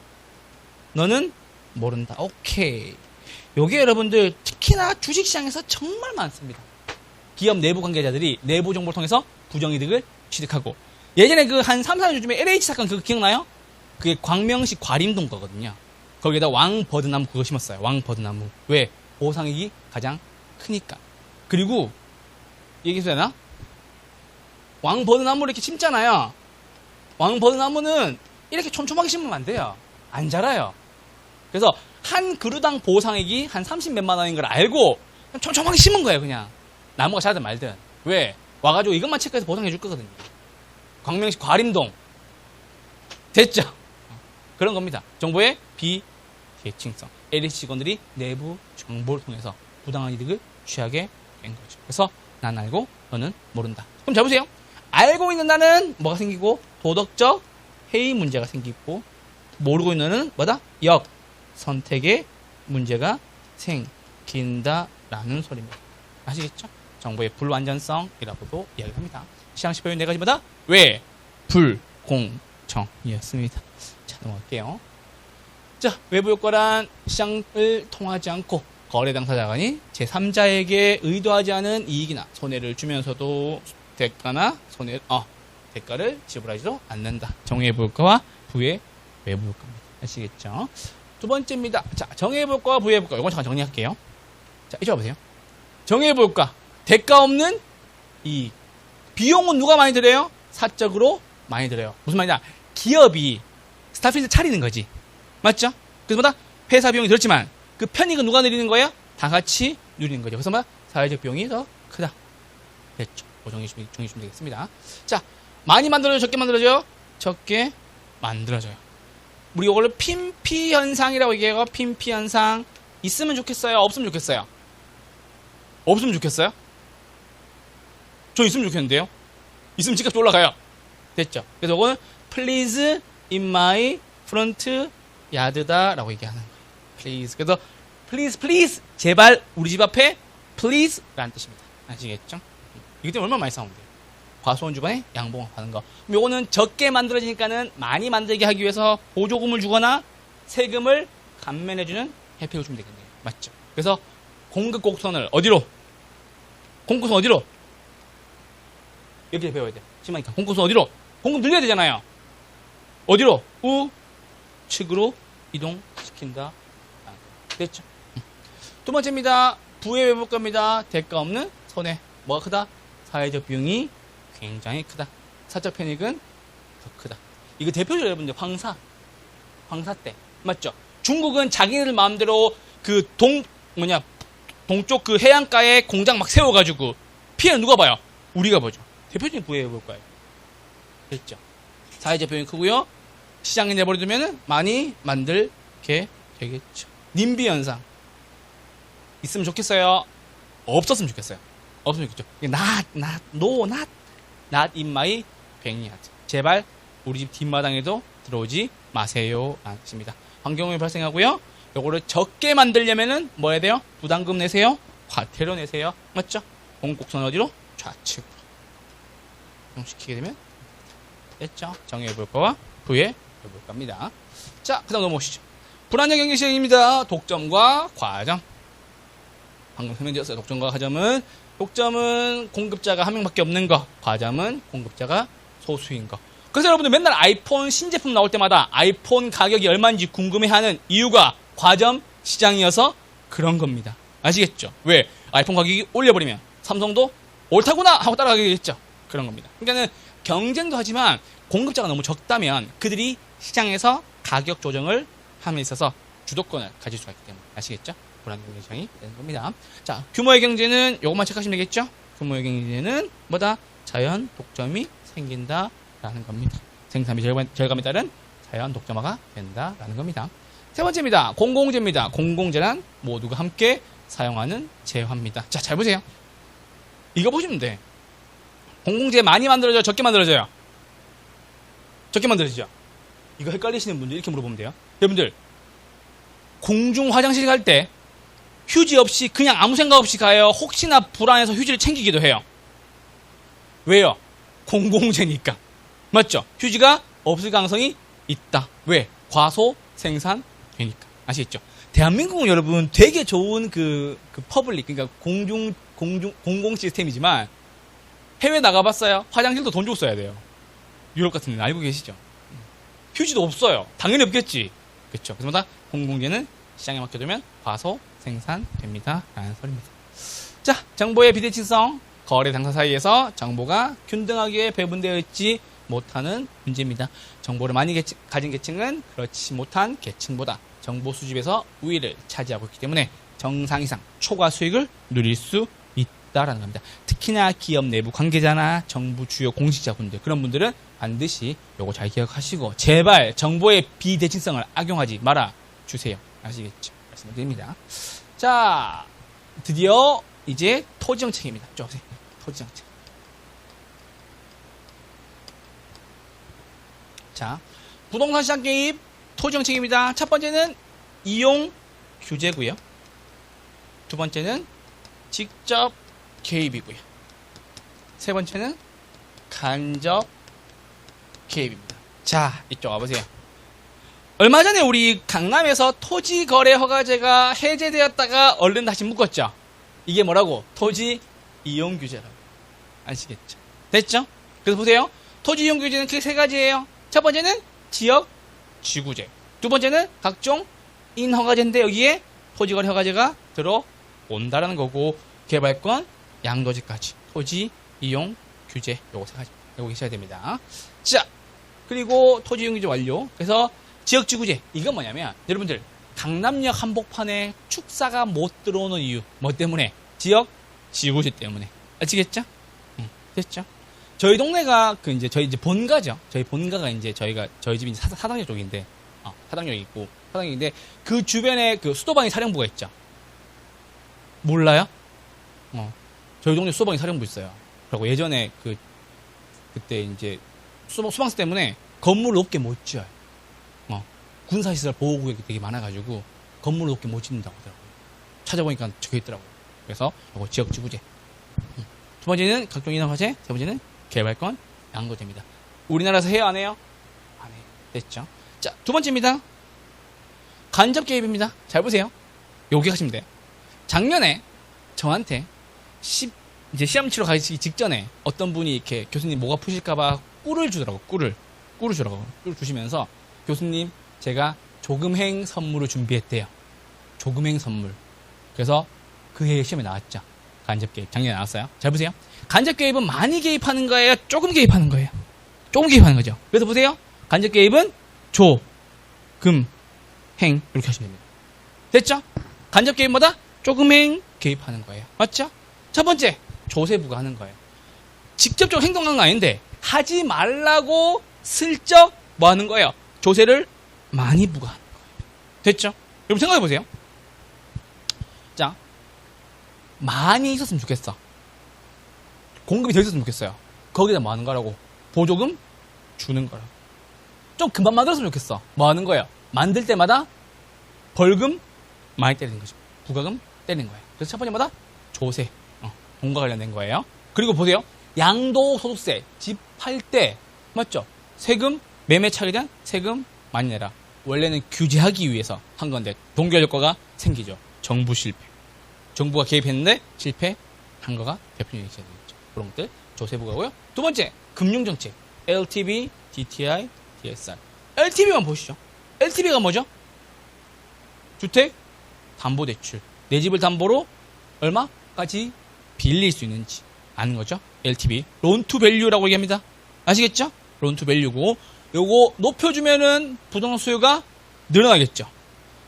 너는 모른다. 오케이. 요게 여러분들 특히나 주식시장에서 정말 많습니다. 기업 내부 관계자들이 내부 정보를 통해서 부정이득을 취득하고 예전에 한 3, 4년 전쯤에 LH 사건 그거 기억나요? 그게 광명시 과림동 거거든요. 거기에다 왕버드나무 그거 심었어요. 왕버드나무. 왜? 보상이익이 가장 크니까. 그리고 얘기해도 되나? 왕버드나무를 이렇게 심잖아요. 왕버드나무는 이렇게 촘촘하게 심으면 안 돼요. 안 자라요. 그래서 한 그루당 보상액이 한 30몇만 원인 걸 알고 촘촘하게 심은 거예요. 그냥 나무가 자라든 말든. 왜? 와가지고 이것만 체크해서 보상해 줄 거거든요. 광명시 과림동. 됐죠? 그런 겁니다. 정보의 비대칭성. LH 직원들이 내부 정보를 통해서 부당한 이득을 취하게 된 거죠. 그래서 난 알고 너는 모른다. 그럼 잘 보세요. 알고 있는 나는 뭐가 생기고 도덕적 해이 문제가 생기고 모르고 있는 나는 뭐다? 역 선택의 문제가 생긴다라는 소리입니다. 아시겠죠? 정보의 불완전성이라고도 이야기합니다. 시장 지표는 4가지마다 왜? 불공정이었습니다. 자, 넘어갈게요. 자, 외부 효과란 시장을 통하지 않고 거래 당사자 간이 제3자에게 의도하지 않은 이익이나 손해를 주면서도 대가를 지불하지도 않는다. 정외부 효과와 부의 외부 효과입니다. 아시겠죠? 두 번째입니다. 자, 정외부 효과와 부의 효과. 이건 잠깐 정리할게요. 자, 이쪽 보세요. 정외부 효과. 대가 없는 이익. 비용은 누가 많이 들어요? 사적으로 많이 들어요. 무슨 말이냐? 기업이 스타필드 차리는 거지. 맞죠? 그래서 뭐다? 회사 비용이 들었지만 그 편익은 누가 누리는 거예요? 다 같이 누리는 거죠. 그래서 뭐다? 사회적 비용이 더 크다. 됐죠. 정해주시면 되겠습니다. 자, 많이 만들어져요? 적게 만들어져요? 적게 만들어져요. 우리 이걸로 핀피 현상이라고 얘기해요. 핀피 현상. 있으면 좋겠어요? 없으면 좋겠어요? 없으면 좋겠어요? 저 있으면 좋겠는데요? 있으면 집값이 올라가요. 됐죠? 그래서 이거는 please in my front yard다 라고 얘기하는 거예요. please. 그래서 please 제발 우리 집 앞에 please 라는 뜻입니다. 아시겠죠? 이기 때문에 얼마나 많이 싸우면 돼요. 과소원 주간에 양봉을 받는 거. 그럼 요거는 적게 만들어지니까는 많이 만들게 하기 위해서 보조금을 주거나 세금을 감면해주는 혜택을 주면 되겠네요. 맞죠? 그래서 공급 곡선을 어디로? 공급선 어디로? 이렇게 배워야 돼요. 심하니까. 공급선 어디로? 공급 늘려야 되잖아요. 어디로? 우측으로 이동시킨다. 됐죠? 두 번째입니다. 부의 외부가입니다. 대가 없는 손해. 뭐가 크다? 사회적 비용이 굉장히 크다. 사적 편익은 더 크다. 이거 대표적으로 여러분들 황사 때 맞죠? 중국은 자기들 마음대로 그 동쪽 그 해안가에 공장 막 세워가지고 피해는 누가 봐요? 우리가 보죠. 대표적인 부의 볼까요? 됐죠? 사회적 비용이 크고요. 시장에 내버려두면 많이 만들게 되겠죠. 님비 현상 있으면 좋겠어요? 없었으면 좋겠어요? 없으면 좋겠죠. not in my backyard. 제발 우리 집 뒷마당에도 들어오지 마세요. 라는 뜻입니다. 환경오염이 발생하고요. 요거를 적게 만들려면은 뭐 해야 돼요? 부담금 내세요? 과태료 내세요? 맞죠? 공곡선 어디로? 좌측으로. 시키게 되면 됐죠? 정의 볼거와 부의 볼거입니다. 자, 그 다음 넘어오시죠. 불안정 경기 시행입니다. 독점과 과점. 방금 설명드렸어요. 독점과 과점은 독점은 공급자가 한 명밖에 없는 거, 과점은 공급자가 소수인 거. 그래서 여러분들 맨날 아이폰 신제품 나올 때마다 아이폰 가격이 얼마인지 궁금해하는 이유가 과점 시장이어서 그런 겁니다. 아시겠죠? 왜? 아이폰 가격이 올려버리면 삼성도 옳다구나 하고 따라가겠죠. 그런 겁니다. 그러니까는 경쟁도 하지만 공급자가 너무 적다면 그들이 시장에서 가격 조정을 함에 있어서 주도권을 가질 수가 있기 때문에 아시겠죠? 불안정 경쟁이 되는 겁니다. 자, 규모의 경제는 요것만 체크하시면 되겠죠? 규모의 경제는 뭐다? 자연 독점이 생긴다라는 겁니다. 생산비 절감에 따른 자연 독점화가 된다라는 겁니다. 세 번째입니다. 공공재입니다. 공공재란 모두가 함께 사용하는 재화입니다. 자, 잘 보세요. 이거 보시면 돼. 공공재 많이 만들어져요? 적게 만들어져요? 적게 만들어지죠? 이거 헷갈리시는 분들 이렇게 물어보면 돼요. 여러분들 공중 화장실 갈 때 휴지 없이 그냥 아무 생각 없이 가요? 혹시나 불안해서 휴지를 챙기기도 해요? 왜요? 공공재니까. 맞죠? 휴지가 없을 가능성이 있다. 왜? 과소 생산되니까. 아시겠죠? 대한민국은 여러분 되게 좋은 그 퍼블릭, 그러니까 공공 시스템이지만 해외 나가봤어요? 화장실도 돈 주고 써야 돼요. 유럽 같은 데는 알고 계시죠? 휴지도 없어요. 당연히 없겠지. 그렇죠? 그래서 공공재는 시장에 맡겨두면 과소 생산됩니다. 라는 소리입니다. 자, 정보의 비대칭성, 거래 당사 사이에서 정보가 균등하게 배분되어 있지 못하는 문제입니다. 정보를 많이 가진 계층은 그렇지 못한 계층보다 정보 수집에서 우위를 차지하고 있기 때문에 정상 이상 초과 수익을 누릴 수 있다라는 겁니다. 특히나 기업 내부 관계자나 정부 주요 공직자분들, 그런 분들은 반드시 요거 잘 기억하시고 제발 정보의 비대칭성을 악용하지 말아 주세요. 아시겠죠? 말씀드립니다. 자, 드디어 이제 토지정책입니다. 쭉 보세요. 토지정책. 자, 부동산 시장 개입 토지정책입니다. 첫 번째는 이용 규제고요. 두 번째는 직접 개입이고요. 세 번째는 간접 개입입니다. 자, 이쪽 와보세요. 얼마 전에 우리 강남에서 토지 거래 허가제가 해제되었다가 얼른 다시 묶었죠. 이게 뭐라고? 토지 이용 규제라고. 아시겠죠? 됐죠? 그래서 보세요. 토지 이용 규제는 크게 세 가지예요. 첫 번째는 지역 지구제. 두 번째는 각종 인허가제인데 여기에 토지 거래 허가제가 들어온다라는 거고, 개발권, 양도지까지 토지 이용 규제 요거 세 가지 알고 계셔야 됩니다. 자, 그리고 토지 이용 규제 완료. 그래서 지역지구제, 이건 뭐냐면 여러분들 강남역 한복판에 축사가 못 들어오는 이유 뭐 때문에? 지역 지구시 때문에. 아시겠죠? 됐죠? 저희 동네가 저희 이제 본가죠. 저희 본가가 이제 저희 집이 사당역 쪽인데, 사당역이 있고, 사당역인데, 그 주변에 그 수도방위 사령부가 있죠. 몰라요? 저희 동네 수도방위 사령부 있어요. 그리고 예전에 그때 이제 수방사 때문에 건물 높게 못 지어요. 군사시설 보호구역이 되게 많아가지고 건물 높게 못 짓는다고 하더라고요. 찾아보니까 적혀 있더라고요. 그래서 이거 지역지구제. 두 번째는 각종 인허가제, 세 번째는 개발권 양도제입니다. 우리나라에서 해요, 안 해요? 안 해요. 됐죠? 자, 두 번째입니다. 간접 개입입니다. 잘 보세요. 여기 하시면 돼요. 작년에 저한테 이제 시험 치러 가시기 직전에 어떤 분이 이렇게 교수님 목 아프실까봐 꿀을 주더라고. 꿀을 주시면서 교수님 제가 조금행 선물을 준비했대요. 조금행 선물. 그래서 그 해에 시험에 나왔죠. 간접 개입. 작년에 나왔어요. 잘 보세요. 간접 개입은 많이 개입하는 거예요? 조금 개입하는 거예요? 조금 개입하는 거죠. 그래서 보세요. 간접 개입은 조, 금, 행 이렇게 하시면 됩니다. 됐죠? 간접 개입보다 조금행 개입하는 거예요. 맞죠? 첫 번째, 조세부가 하는 거예요. 직접적으로 행동하는 건 아닌데 하지 말라고 슬쩍 뭐 하는 거예요? 조세를 많이 부과하는 거예요. 됐죠? 여러분 생각해 보세요. 자, 많이 있었으면 좋겠어. 공급이 더 있었으면 좋겠어요. 거기다 뭐 하는 거라고? 보조금 주는 거라고. 좀 금방 만들었으면 좋겠어. 뭐 하는 거예요? 만들 때마다 벌금 많이 때리는 거죠. 부가금 때리는 거예요. 그래서 첫 번째 마다 조세, 돈과 관련된 거예요. 그리고 보세요. 양도소득세, 집 팔 때, 맞죠? 세금, 매매 차익에 대한 세금 많이 내라. 원래는 규제하기 위해서 한 건데, 동결 효과가 생기죠. 정부 실패. 정부가 개입했는데 실패한 거가 대표적인 예시가 되겠죠. 그런 것들 조세부가고요. 두 번째, 금융정책. LTV, DTI, DSR. LTV만 보시죠. LTV가 뭐죠? 주택 담보대출. 내 집을 담보로 얼마까지 빌릴 수 있는지 아는 거죠. LTV. 론투밸류라고 얘기합니다. 아시겠죠? 론투밸류고 요거 높여주면은 부동산 수요가 늘어나겠죠.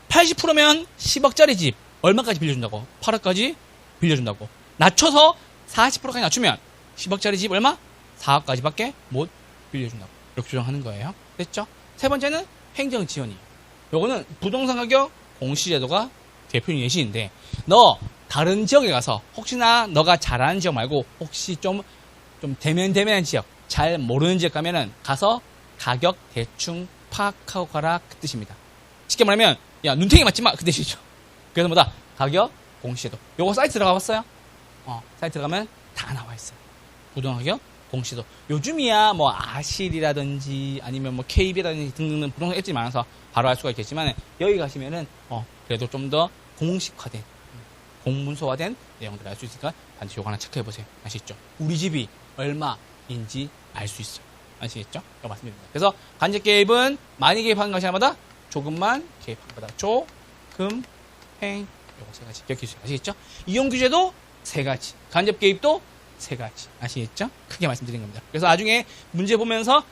80%면 10억짜리 집 얼마까지 빌려준다고? 8억까지 빌려준다고. 낮춰서 40%까지 낮추면 10억짜리 집 얼마? 4억까지밖에 못 빌려준다고. 이렇게 조정하는 거예요. 됐죠? 세 번째는 행정지원이에요. 요거는 부동산 가격 공시제도가 대표적인 예시인데 너 다른 지역에 가서 혹시나 너가 잘 아는 지역 말고 혹시 좀 대면대면한 지역 잘 모르는 지역 가면은 가서 가격 대충 파악하고 가라 그 뜻입니다. 쉽게 말하면 야 눈탱이 맞지 마 그 뜻이죠. 그래서 뭐다 가격 공시제도. 요거 사이트 들어가 봤어요? 사이트 들어가면 다 나와 있어요. 부동산 가격 공시제도. 요즘이야 뭐 아실이라든지 아니면 뭐 KB라든지 등등 부동산 앱들이 많아서 바로 알 수가 있겠지만 여기 가시면은 그래도 좀 더 공식화된 공문서화된 내용들을 알 수 있으니까 반드시 요거 하나 체크해 보세요. 아시겠죠? 우리 집이 얼마인지 알 수 있어요. 아시겠죠? 이거 말씀드립니다. 그래서 간접 개입은 많이 개입하는 것이 아니라 조금만 개입하는 거다. 조, 금, 행 요거 세 가지 기억해 주세요. 아시겠죠? 이용 규제도 세 가지. 간접 개입도 세 가지. 아시겠죠? 크게 말씀드린 겁니다. 그래서 나중에 문제 보면서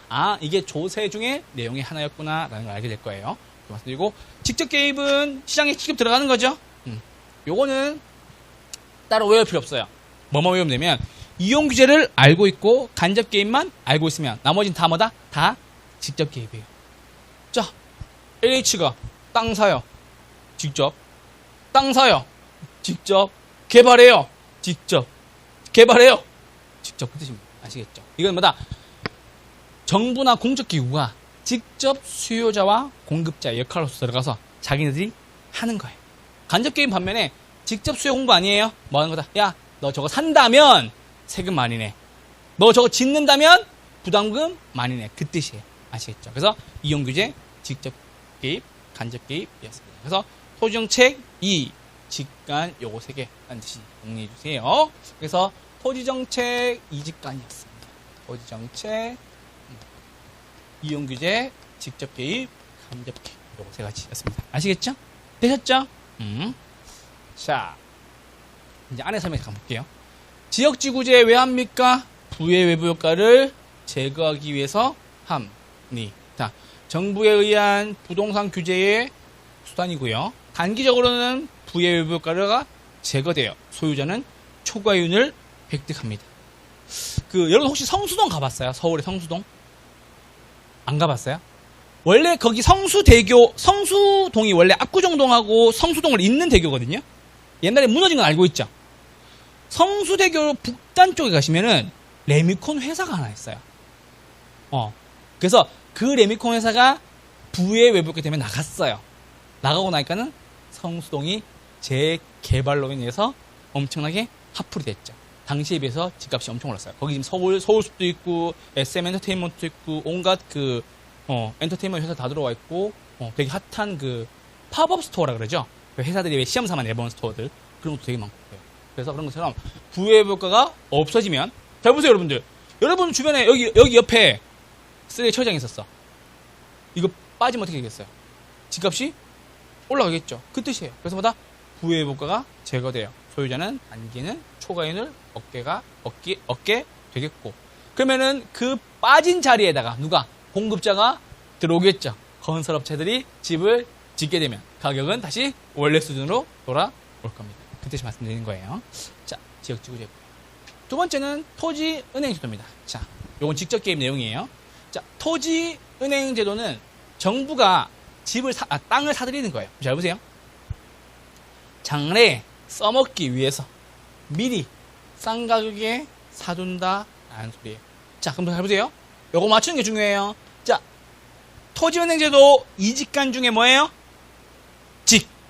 이게 조세 중에 내용의 하나였구나 라는 걸 알게 될 거예요. 말씀드리고 직접 개입은 시장에 직접 들어가는 거죠. 요거는 따로 외울 필요 없어요. 뭐뭐 외우면 되면 이용 규제를 알고 있고 간접 개입만 알고 있으면 나머지는 다 뭐다? 다 직접 개입이에요. 자, LH가 땅 사요. 직접. 땅 사요. 직접. 개발해요. 직접. 개발해요. 직접 그 뜻입니다. 아시겠죠? 이건 뭐다? 정부나 공적기구가 직접 수요자와 공급자의 역할로서 들어가서 자기네들이 하는 거예요. 간접 개입 반면에 직접 수요 홍보 아니에요? 뭐 하는 거다? 야, 너 저거 산다면 세금 많이 내. 너 저거 짓는다면 부담금 많이 내. 그 뜻이에요. 아시겠죠? 그래서 이용 규제, 직접 개입, 간접 개입이었습니다. 그래서 토지정책 2, 직간 요거 3개 반드시 정리해 주세요. 그래서 토지정책 2직간이었습니다. 토지정책, 이용 규제, 직접 개입, 간접 개입 요거 3가지였습니다. 아시겠죠? 되셨죠? 자, 이제 안에 설명 잠깐 볼게요. 지역지구제 왜 합니까? 부의 외부 효과를 제거하기 위해서 합니다. 정부에 의한 부동산 규제의 수단이고요. 단기적으로는 부의 외부 효과가 제거돼요. 소유자는 초과이윤을 획득합니다. 여러분 혹시 성수동 가봤어요? 서울의 성수동? 안 가봤어요? 원래 거기 성수동이 원래 압구정동하고 성수동을 잇는 대교거든요? 옛날에 무너진 건 알고 있죠? 성수대교 북단 쪽에 가시면은 레미콘 회사가 하나 있어요. 그래서 그 레미콘 회사가 부의 외부기 때문에 나갔어요. 나가고 나니까는 성수동이 재개발로 인해서 엄청나게 핫플이 됐죠. 당시에 비해서 집값이 엄청 올랐어요. 거기 지금 서울숲도 있고, SM 엔터테인먼트도 있고, 온갖 엔터테인먼트 회사 다 들어와 있고, 되게 핫한 팝업 스토어라 그러죠. 회사들이 왜 시험 삼아 내보는 스토어들. 그런 것도 되게 많고. 그래서 그런 것처럼 부의회복가가 없어지면, 잘 보세요, 여러분들. 여러분 주변에 여기 옆에 쓰레기 처리장이 있었어. 이거 빠지면 어떻게 되겠어요? 집값이 올라가겠죠. 그 뜻이에요. 그래서 뭐다? 부의회복가가 제거돼요. 소유자는 단기는 초과이윤을 얻게 되겠고. 그러면은 그 빠진 자리에다가 누가? 공급자가 들어오겠죠. 건설업체들이 집을 짓게 되면 가격은 다시 원래 수준으로 돌아올 겁니다. 그 뜻이 말씀드리는 거예요. 자, 지역지구제도. 두 번째는 토지은행제도입니다. 자, 요건 직접 개입 내용이에요. 자, 토지은행제도는 정부가 땅을 사들이는 거예요. 잘 보세요. 장래에 써먹기 위해서 미리 싼 가격에 사둔다라는 소리예요. 자, 그럼 잘 보세요. 요거 맞추는 게 중요해요. 자, 토지은행제도 이직간 중에 뭐예요?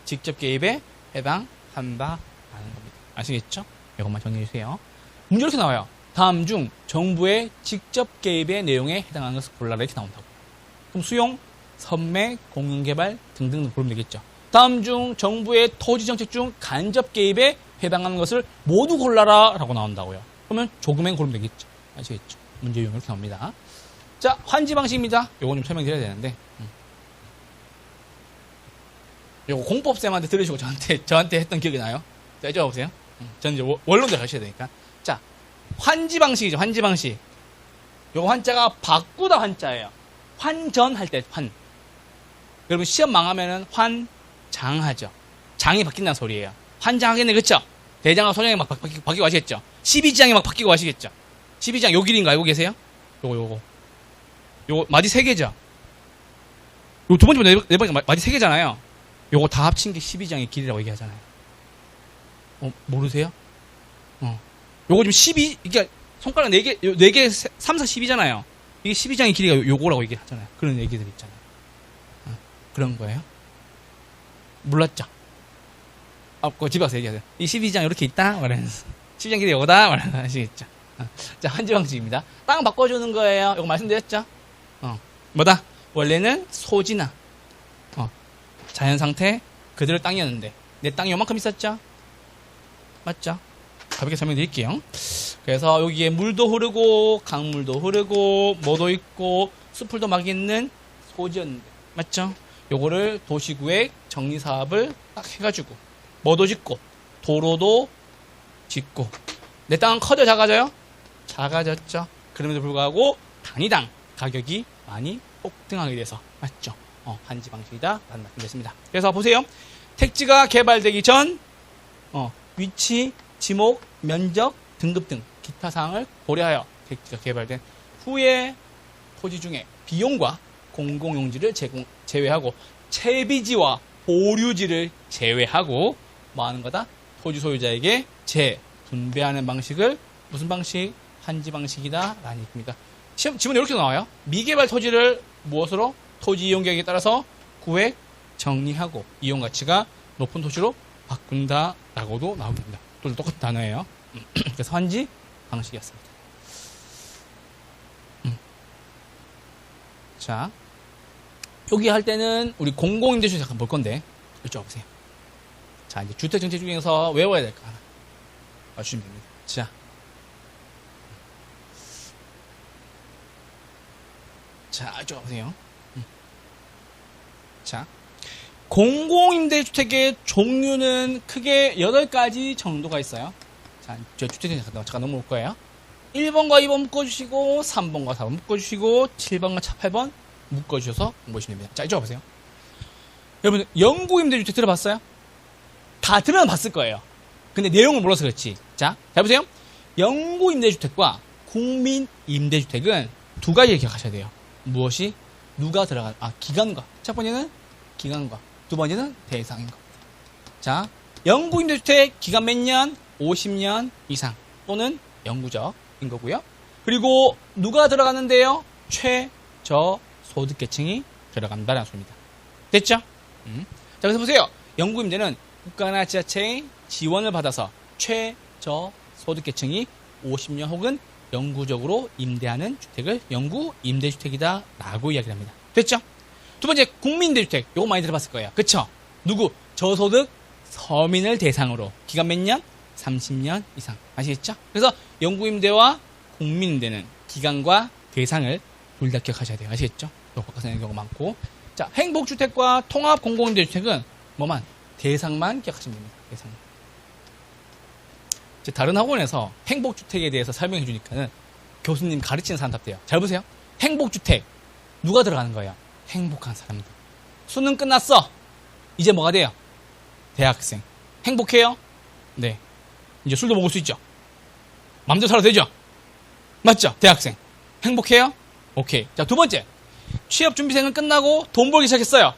직접 개입에 해당한다라는 겁니다. 아시겠죠? 이것만 정리해주세요. 문제 이렇게 나와요. 다음 중 정부의 직접 개입의 내용에 해당하는 것을 골라라 이렇게 나온다고. 그럼 수용, 선매, 공영개발 등등 고르면 되겠죠. 다음 중 정부의 토지정책 중 간접 개입에 해당하는 것을 모두 골라라 라고 나온다고요. 그러면 조금엔 고르면 되겠죠. 아시겠죠? 문제 유형 이렇게 나옵니다. 자, 환지 방식입니다. 요건 좀 설명드려야 되는데. 요거 공법쌤한테 들으시고 저한테 했던 기억이 나요? 자, 이쪽 와보세요. 저는 이제 원론대로 가셔야 되니까. 자, 환지 방식이죠. 환지 방식. 요거 환자가 바꾸다 환자예요. 환전할 때 환. 여러분 시험 망하면은 환장하죠. 장이 바뀐다는 소리예요. 환장하겠네, 그쵸? 대장하고 소장이 막 바뀌고 하시겠죠? 12지장이 막 바뀌고 하시겠죠? 12지장 요 길인 거 알고 계세요? 요거 마디 3개죠? 요 두 번째 네 번째 마디 3개잖아요. 요거 다 합친 게 12장의 길이라고 얘기하잖아요. 모르세요? 요거 지금 12, 그러니까 손가락 4개, 3, 4, 10이잖아요. 이게 12장의 길이가 요거라고 얘기하잖아요. 그런 얘기들 있잖아요. 그런 거예요? 몰랐죠? 그거 집에 가서 얘기하세요. 이 12장 이렇게 있다? 말하면서. 12장 길이 요거다? 말하면서 하시겠죠? 자, 환지 방식입니다. 땅 바꿔주는 거예요. 요거 말씀드렸죠? 뭐다? 원래는 소지나, 자연 상태 그대로 땅이었는데, 내 땅이 요만큼 있었죠? 맞죠? 가볍게 설명드릴게요. 그래서 여기에 물도 흐르고, 강물도 흐르고, 뭐도 있고, 수풀도 막 있는 소지였는데, 맞죠? 요거를 도시구획 정리사업을 딱 해가지고, 뭐도 짓고, 도로도 짓고, 내 땅은 커져 작아져요? 작아졌죠. 그럼에도 불구하고, 단위당 가격이 많이 폭등하게 돼서, 맞죠? 환지 방식이다. 라는 말씀드렸습니다. 그래서 보세요. 택지가 개발되기 전, 위치, 지목, 면적, 등급 등 기타 사항을 고려하여 택지가 개발된 후에 토지 중에 비용과 공공용지를 제외하고 채비지와 보류지를 제외하고 뭐 하는 거다? 토지 소유자에게 재분배하는 방식을 무슨 방식? 환지 방식이다 라는 얘기입니다. 지문에 이렇게 나와요. 미개발 토지를 무엇으로? 토지 이용 계획에 따라서 구획 정리하고 이용 가치가 높은 토지로 바꾼다 라고도 나옵니다. 또 똑같은 단어예요. 그래서 환지 방식이었습니다. 자, 여기 할 때는 우리 공공임대주택 잠깐 볼 건데 이쪽 보세요. 자, 이제 주택정책 중에서 외워야 될 거 하나 맞추시면 됩니다. 자, 이쪽 보세요. 자, 공공임대주택의 종류는 크게 8가지 정도가 있어요. 자, 저 주택정책 잠깐 넘어올 거예요. 1번과 2번 묶어주시고 3번과 4번 묶어주시고 7번과 8번 묶어주셔서 공부하시면 됩니다. 자, 이쪽 보세요. 여러분 영구임대주택 들어봤어요? 다 들어는 봤을 거예요. 근데 내용을 몰라서 그렇지 자, 잘 보세요. 영구 임대주택과 국민 임대주택은 두 가지를 기억하셔야 돼요. 무엇이? 누가 들어가, 기간과. 첫 번째는 기간과. 두 번째는 대상인 겁니다. 자, 영구 임대주택 기간 몇 년? 50년 이상 또는 영구적인 거고요. 그리고 누가 들어가는데요? 최저소득계층이 들어간다는 소리입니다. 됐죠? 자, 그래서 보세요. 영구 임대는 국가나 지자체의 지원을 받아서 최저소득계층이 50년 혹은 영구적으로 임대하는 주택을 영구 임대주택이다 라고 이야기를 합니다. 됐죠? 두 번째, 국민임대주택. 요거 많이 들어봤을 거예요. 그쵸? 누구? 저소득 서민을 대상으로 기간 몇 년? 30년 이상. 아시겠죠? 그래서 영구임대와 국민임대는 기간과 대상을 둘 다 기억하셔야 돼요. 아시겠죠? 또 바꿔서는 경우가 많고. 자, 행복주택과 통합공공임대주택은 뭐만? 대상만 기억하시면 됩니다. 대상. 다른 학원에서 행복주택에 대해서 설명해 주니까는 교수님 가르치는 사람 답대요. 잘 보세요. 행복주택. 누가 들어가는 거예요? 행복한 사람들. 수능 끝났어. 이제 뭐가 돼요? 대학생. 행복해요? 네. 이제 술도 먹을 수 있죠? 마음대로 살아도 되죠? 맞죠? 대학생. 행복해요? 오케이. 자, 두 번째. 취업준비생은 끝나고 돈 벌기 시작했어요.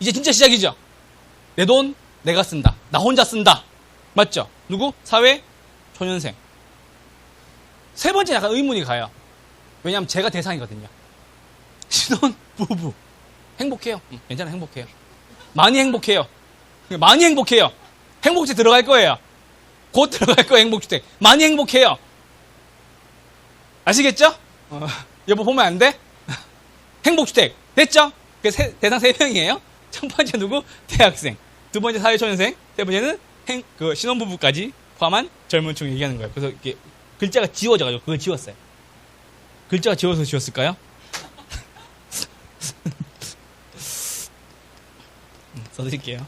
이제 진짜 시작이죠? 내 돈 내가 쓴다. 나 혼자 쓴다. 맞죠? 누구? 사회? 초년생. 세 번째 약간 의문이 가요. 왜냐하면 제가 대상이거든요. 신혼 부부. 행복해요. 괜찮아, 행복해요. 많이 행복해요. 많이 행복해요. 행복주택 들어갈 거예요. 곧 들어갈 거예요, 행복주택. 많이 행복해요. 아시겠죠? 여보 보면 안 돼? 행복주택. 됐죠? 대상 3명이에요. 첫 번째 누구? 대학생. 두 번째 사회초년생. 세 번째는 신혼부부까지 포함한 젊은 층 얘기하는 거예요. 그래서 이게 글자가 지워져가지고 그걸 지웠어요. 글자가 지워서 지웠을까요? 써드릴게요.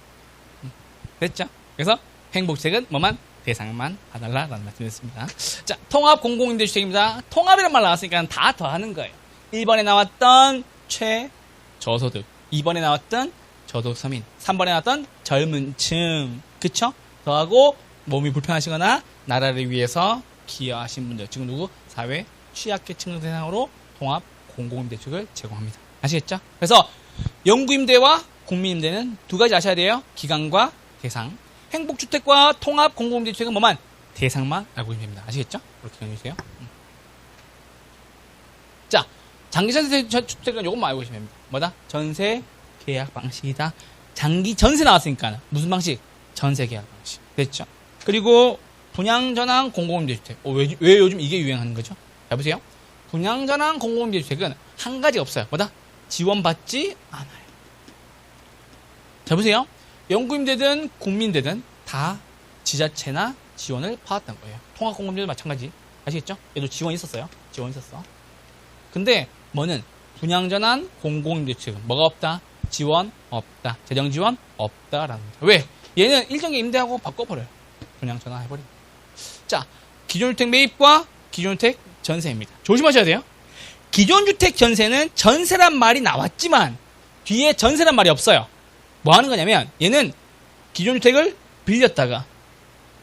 됐죠? 그래서 행복주택은 뭐만? 대상만 봐달라라는 말씀드렸습니다. 자, 통합공공임대주택입니다. 통합이란 말 나왔으니까 다 더하는 거예요. 1번에 나왔던 최저소득, 2번에 나왔던 저소득서민, 3번에 나왔던 젊은 층, 그쵸? 더하고 몸이 불편하시거나 나라를 위해서 기여하신 분들, 지금 누구? 사회 취약계층 대상으로 통합 공공임대주택을 제공합니다. 아시겠죠? 그래서 영구임대와 국민임대는 두 가지 아셔야 돼요. 기간과 대상. 행복주택과 통합 공공임대주택은 뭐만? 대상만 알고 계시면 됩니다. 아시겠죠? 그렇게 정해주세요. 자, 장기전세 주택은 요것만 알고 계시면 됩니다. 뭐다? 전세 계약 방식이다. 장기 전세 나왔으니까 무슨 방식? 전세 계약 방식. 됐죠? 그리고 분양전환 공공임대주택. 왜 요즘 이게 유행하는 거죠? 자, 보세요. 분양전환 공공임대주택은 한 가지 없어요. 뭐다? 지원받지 않아요. 자, 보세요. 영구임대든 국민임대든 다 지자체나 지원을 받았던 거예요. 통합공공임대도 마찬가지. 아시겠죠? 얘도 지원이 있었어요. 지원이 있었어. 근데 뭐는 분양전환 공공임대주택은 뭐가 없다? 지원 없다. 재정 지원 없다라는 거죠. 왜? 얘는 일정기 임대하고 바꿔버려요. 분양전환 해버립니다. 자, 기존주택 매입과 기존주택 전세입니다. 조심하셔야 돼요. 기존주택 전세는 전세란 말이 나왔지만 뒤에 전세란 말이 없어요. 뭐 하는 거냐면 얘는 기존주택을 빌렸다가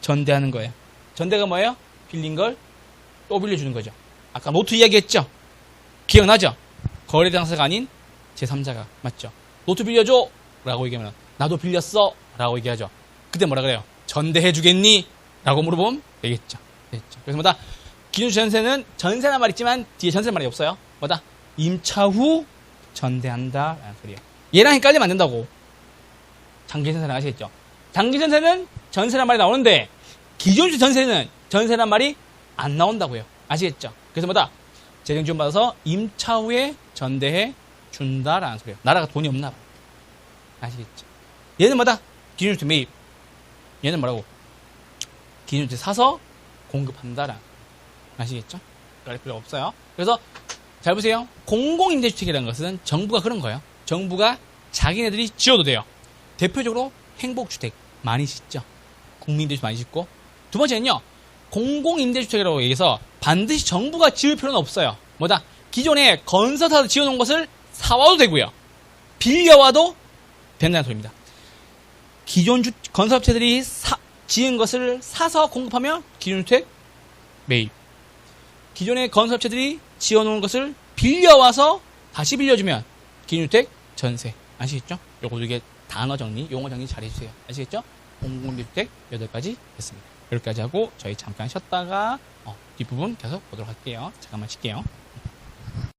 전대하는 거예요. 전대가 뭐예요? 빌린 걸 또 빌려주는 거죠. 아까 노트 이야기했죠? 기억나죠? 거래 당사자가 아닌 제3자가. 맞죠? 노트 빌려줘! 라고 얘기하면 나도 빌렸어! 라고 얘기하죠. 그때 뭐라 그래요? 전대해 주겠니? 라고 물어보면 되겠죠. 됐죠. 그래서 뭐다? 기존 전세는 전세란 말이 있지만 뒤에 전세 말이 없어요. 뭐다? 임차 후 전대한다 라는 소리예요. 얘랑 헷갈리면 안 된다고. 장기전세는 아시겠죠? 장기전세는 전세란 말이 나오는데 기존 전세는 전세란 말이 안 나온다고요. 아시겠죠? 그래서 뭐다? 재정 지원 받아서 임차 후에 전대해 준다라는 소리예요. 나라가 돈이 없나 봐. 아시겠죠? 얘는 뭐다? 기존주택 매입. 얘는 뭐라고? 기존주택 사서 공급한다라는. 아시겠죠? 그럴 필요 없어요. 그래서 잘 보세요. 공공임대주택이라는 것은 정부가 그런 거예요. 정부가 자기네들이 지어도 돼요. 대표적으로 행복주택 많이 짓죠. 국민임대주택 많이 짓고. 두 번째는요. 공공임대주택이라고 얘기해서 반드시 정부가 지을 필요는 없어요. 뭐다? 기존에 건설사로 지어놓은 것을 사와도 되고요. 빌려와도 된다는 소리입니다. 기존 건설업체들이 지은 것을 사서 공급하면 기준주택 매입. 기존의 건설업체들이 지어놓은 것을 빌려와서 다시 빌려주면 기준주택 전세. 아시겠죠? 요거 두 개 단어 정리, 용어 정리 잘 해주세요. 아시겠죠? 공공주택 8가지 됐습니다. 여기까지 하고 저희 잠깐 쉬었다가 뒷부분 계속 보도록 할게요. 잠깐만 쉴게요.